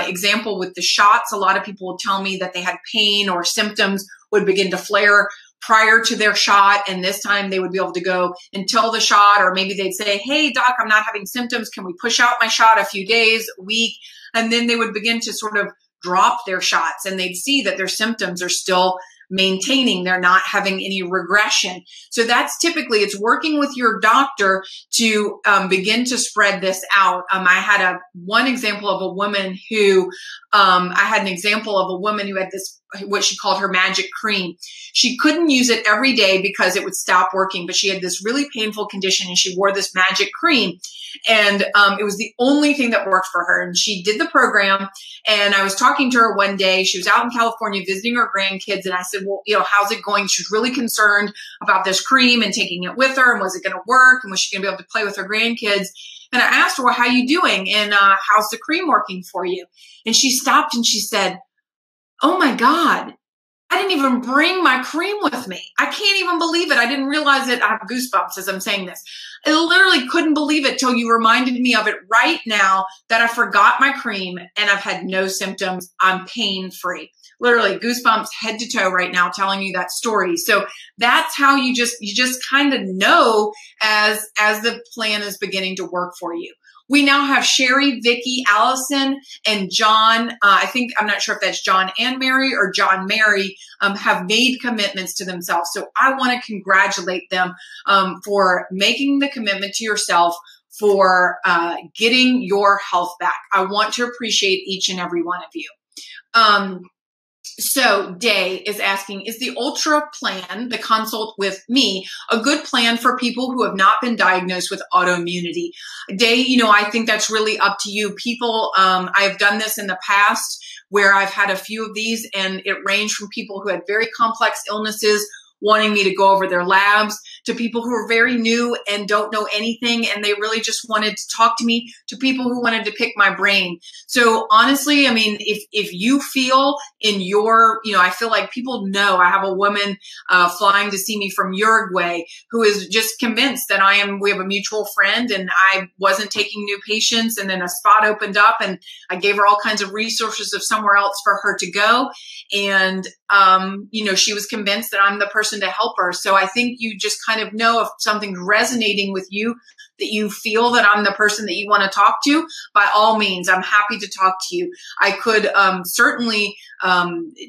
example with the shots, a lot of people will tell me that they had pain or symptoms would begin to flare prior to their shot. And this time they would be able to go until the shot, or maybe they'd say, hey, doc, I'm not having symptoms. Can we push out my shot a few days, a week? And then they would begin to sort of drop their shots, and they'd see that their symptoms are still maintaining. They're not having any regression. So that's typically, it's working with your doctor to begin to spread this out. I had one example of a woman who, had this, what she called her magic cream. She couldn't use it every day because it would stop working, but she had this really painful condition and she wore this magic cream. And it was the only thing that worked for her. And she did the program. And I was talking to her one day. She was out in California visiting her grandkids. And I said, well, how's it going? She was really concerned about this cream and taking it with her. And was it going to work? And was she going to be able to play with her grandkids? And I asked her, well, how are you doing? And how's the cream working for you? And she stopped and she said, oh my God, I didn't even bring my cream with me. I can't even believe it. I didn't realize it. I have goosebumps as I'm saying this. I literally couldn't believe it till you reminded me of it right now that I forgot my cream and I've had no symptoms. I'm pain-free. Literally goosebumps head to toe right now telling you that story. So that's how you just kind of know as the plan is beginning to work for you. We now have Sherry, Vicky, Allison, and John. I'm not sure if that's John and Mary or John Mary, have made commitments to themselves. So I want to congratulate them for making the commitment to yourself, for getting your health back. I want to appreciate each and every one of you. So Day is asking, is the Ultra plan, the consult with me, a good plan for people who have not been diagnosed with autoimmunity? Day, I think that's really up to you. People, I've done this in the past where I've had a few of these, and it ranged from people who had very complex illnesses wanting me to go over their labs, to people who are very new and don't know anything and they really just wanted to talk to me, to people who wanted to pick my brain. So honestly, I mean, if you feel in your, I feel like people know. I have a woman flying to see me from Uruguay who is just convinced that we have a mutual friend and I wasn't taking new patients, and then a spot opened up and I gave her all kinds of resources of somewhere else for her to go. And, she was convinced that I'm the person to help her. So I think you just kind of know if something's resonating with you, that you feel that I'm the person that you want to talk to. By all means, I'm happy to talk to you. I could certainly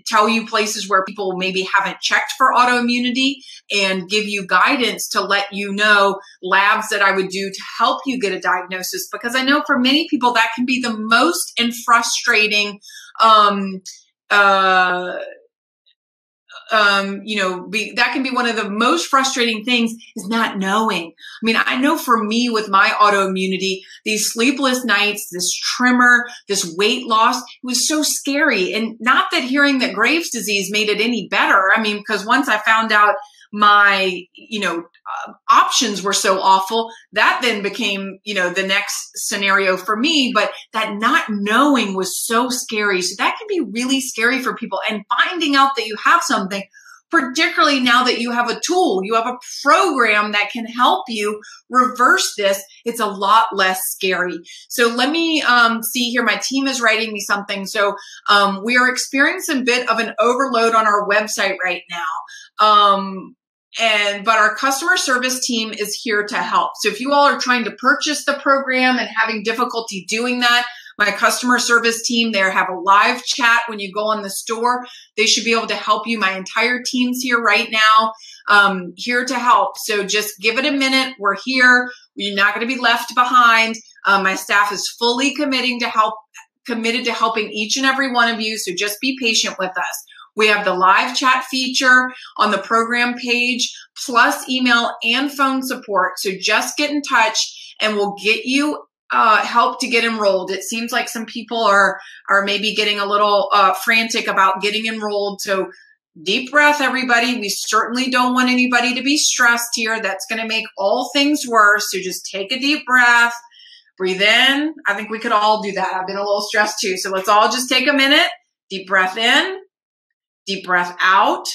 tell you places where people maybe haven't checked for autoimmunity and give you guidance to let you know labs that I would do to help you get a diagnosis. Because I know for many people that can be the most and frustrating that can be one of the most frustrating things, is not knowing. I mean, I know for me with my autoimmunity, these sleepless nights, this tremor, this weight loss, it was so scary. And not that hearing that Graves' disease made it any better. I mean, because once I found out my, options were so awful, that then became, the next scenario for me. But that not knowing was so scary. So that can be really scary for people. And finding out that you have something, particularly now that you have a tool, you have a program that can help you reverse this, it's a lot less scary. So let me see here. My team is writing me something. So we are experiencing a bit of an overload on our website right now. But our customer service team is here to help. So if you all are trying to purchase the program and having difficulty doing that, my customer service team there have a live chat when you go on the store. They should be able to help you. My entire team's here right now, here to help. So just give it a minute. We're here. You're not going to be left behind. My staff is fully committed to helping each and every one of you. So just be patient with us. We have the live chat feature on the program page, plus email and phone support. So just get in touch and we'll get you help to get enrolled. It seems like some people are maybe getting a little frantic about getting enrolled. So deep breath, everybody. We certainly don't want anybody to be stressed here. That's going to make all things worse. So just take a deep breath, breathe in. I think we could all do that. I've been a little stressed too. So let's all just take a minute. Deep breath in. Deep breath out,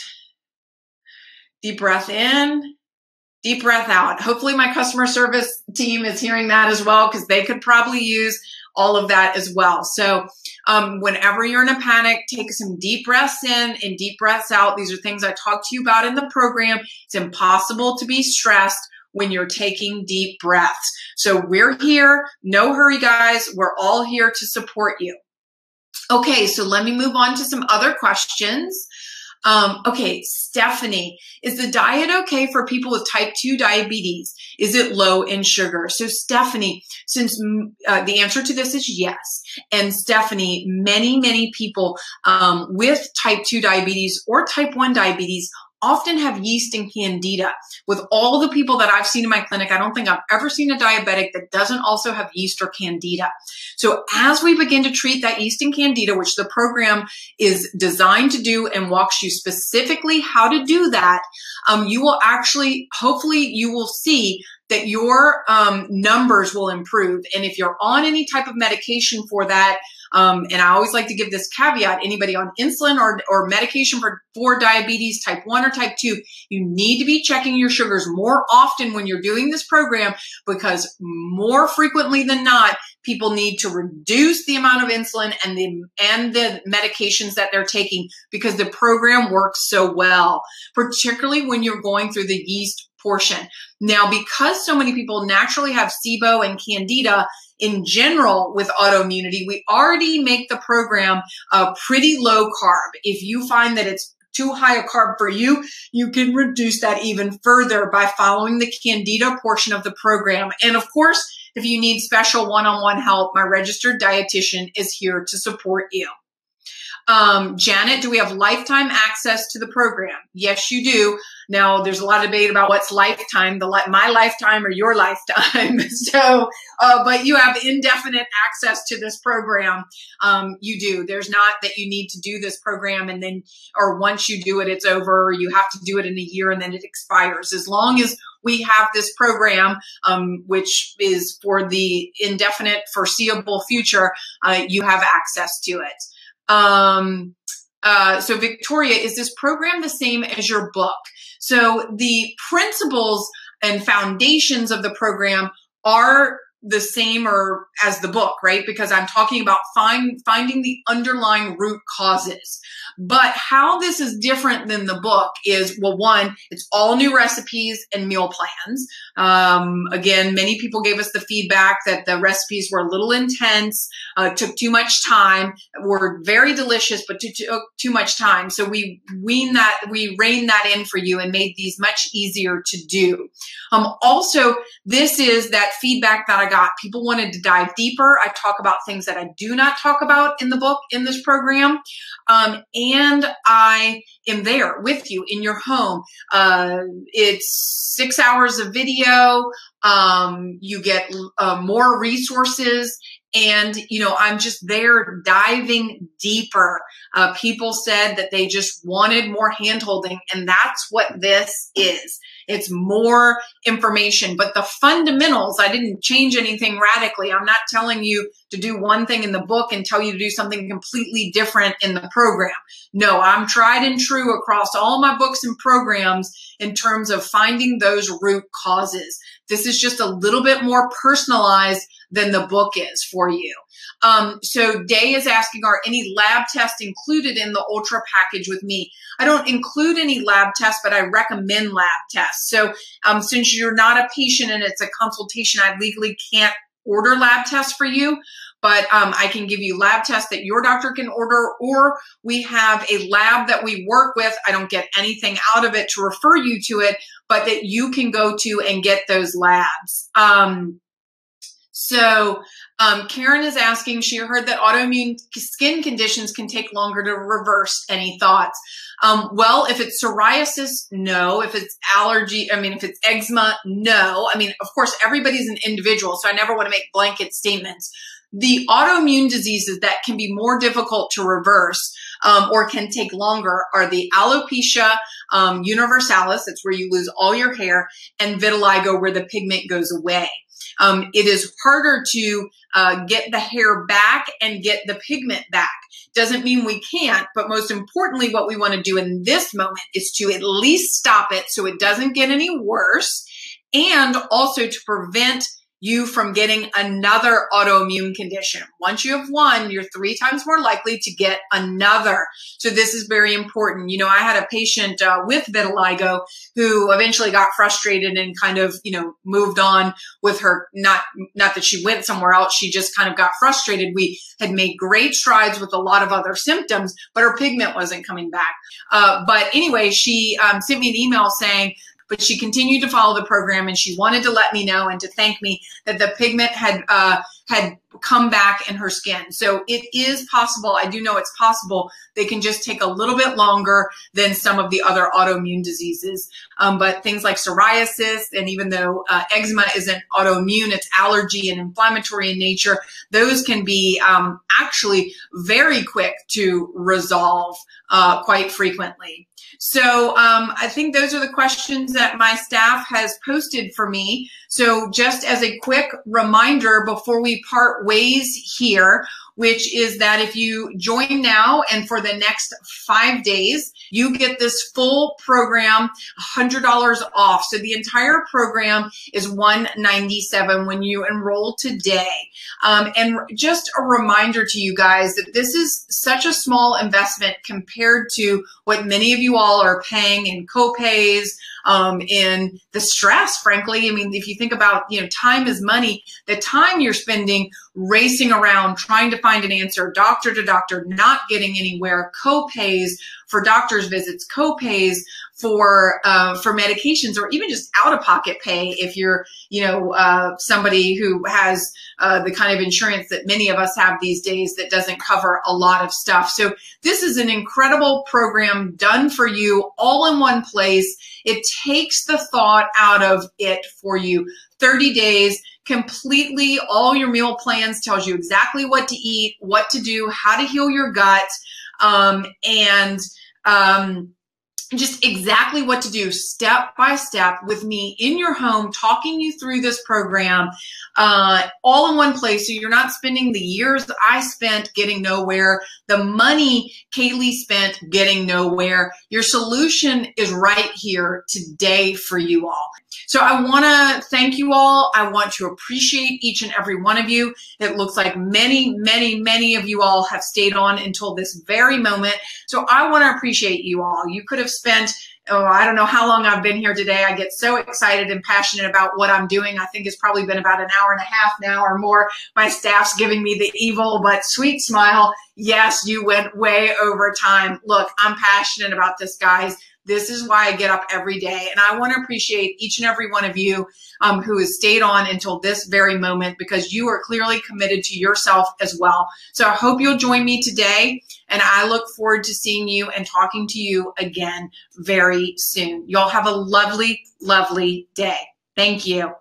deep breath in, deep breath out. Hopefully my customer service team is hearing that as well, because they could probably use all of that as well. So whenever you're in a panic, take some deep breaths in and deep breaths out. These are things I talked to you about in the program. It's impossible to be stressed when you're taking deep breaths. So we're here. No hurry, guys. We're all here to support you. Okay, so let me move on to some other questions. Okay, Stephanie, is the diet okay for people with type 2 diabetes? Is it low in sugar? So Stephanie, since the answer to this is yes. And Stephanie, many people with type 2 diabetes or type 1 diabetes often have yeast and candida. With all the people that I've seen in my clinic, I don't think I've ever seen a diabetic that doesn't also have yeast or candida. So as we begin to treat that yeast and candida, which the program is designed to do and walks you specifically how to do that, you will actually, hopefully you will see that your numbers will improve. And if you're on any type of medication for that, and I always like to give this caveat, anybody on insulin or medication for diabetes, type 1 or type 2, you need to be checking your sugars more often when you're doing this program, because more frequently than not, people need to reduce the amount of insulin and the medications that they're taking, because the program works so well, particularly when you're going through the yeast portion. Now, because so many people naturally have SIBO and candida, in general with autoimmunity, we already make the program pretty low carb. If you find that it's too high a carb for you, you can reduce that even further by following the candida portion of the program. And of course, if you need special one-on-one help, my registered dietitian is here to support you. Janet, do we have lifetime access to the program? Yes, you do. Now, there's a lot of debate about what's lifetime, my lifetime or your lifetime. So, but you have indefinite access to this program. You do. There's not that you need to do this program and then, or once you do it, it's over. Or you have to do it in a year and then it expires. As long as we have this program, which is for the indefinite foreseeable future, you have access to it. So Victoria, is this program the same as your book? So the principles and foundations of the program are the same or as the book, right? Because I'm talking about finding the underlying root causes. But how this is different than the book is, well, one, it's all new recipes and meal plans. Again, many people gave us the feedback that the recipes were a little intense, took too much time, were very delicious, but took too much time. So we reined that in for you and made these much easier to do. Also, this is that feedback that I got. People wanted to dive deeper. I talk about things that I do not talk about in the book, in this program. And I am there with you in your home. It's 6 hours of video. You get more resources. And, you know, I'm just there diving deeper. People said that they just wanted more hand-holding, and that's what this is. It's more information, but the fundamentals, I didn't change anything radically. I'm not telling you to do one thing in the book and tell you to do something completely different in the program. No, I'm tried and true across all my books and programs in terms of finding those root causes. This is just a little bit more personalized than the book is for you. So Day is asking, are any lab tests included in the Ultra package with me? I don't include any lab tests, but I recommend lab tests. So since you're not a patient and it's a consultation, I legally can't order lab tests for you, but I can give you lab tests that your doctor can order, or we have a lab that we work with. I don't get anything out of it to refer you to it, but that you can go to and get those labs. Karen is asking, she heard that autoimmune skin conditions can take longer to reverse. Any thoughts? Well, if it's psoriasis, no. If it's allergy, if it's eczema, no. Of course, everybody's an individual, so I never want to make blanket statements. The autoimmune diseases that can be more difficult to reverse or can take longer are the alopecia universalis, that's where you lose all your hair, and vitiligo, where the pigment goes away. It is harder to get the hair back and get the pigment back. Doesn't mean we can't, but most importantly, what we want to do in this moment is to at least stop it so it doesn't get any worse, and also to prevent you from getting another autoimmune condition. Once you have one, you're 3 times more likely to get another. So this is very important. You know, I had a patient with vitiligo who eventually got frustrated and kind of, moved on with her. Not that she went somewhere else. She just kind of got frustrated. We had made great strides with a lot of other symptoms, but her pigment wasn't coming back. But anyway, she sent me an email saying, but she continued to follow the program, and she wanted to let me know and to thank me that the pigment had come back in her skin. So it is possible. I do know it's possible. They can just take a little bit longer than some of the other autoimmune diseases. But things like psoriasis, and even though eczema isn't autoimmune, it's allergy and inflammatory in nature, those can be actually very quick to resolve quite frequently. So I think those are the questions that my staff has posted for me. So just as a quick reminder before we part ways here, which is that if you join now and for the next 5 days, you get this full program, $100 off. So the entire program is $197 when you enroll today. And just a reminder to you guys that this is such a small investment compared to what many of you all are paying in copays, in the stress, frankly. If you think about, time is money, the time you're spending racing around trying to find an answer, doctor to doctor, not getting anywhere, copays, for doctor's visits, co-pays for medications, or even just out-of-pocket pay if you're, somebody who has the kind of insurance that many of us have these days that doesn't cover a lot of stuff. So this is an incredible program done for you all in one place. It takes the thought out of it for you. 30 days, completely all your meal plans, tells you exactly what to eat, what to do, how to heal your gut, just exactly what to do step by step with me in your home, talking you through this program, all in one place. So you're not spending the years I spent getting nowhere, the money Kaylee spent getting nowhere. Your solution is right here today for you all. So I want to thank you all. I want to appreciate each and every one of you. It looks like many, many, many of you all have stayed on until this very moment. So I want to appreciate you all. You could have spent, I don't know how long I've been here today. I get so excited and passionate about what I'm doing. I think it's probably been about an hour and a half now or more. My staff's giving me the evil but sweet smile. Yes, you went way over time. Look, I'm passionate about this, guys. This is why I get up every day. And I want to appreciate each and every one of you who has stayed on until this very moment, because you are clearly committed to yourself as well. So I hope you'll join me today. And I look forward to seeing you and talking to you again very soon. Y'all have a lovely, lovely day. Thank you.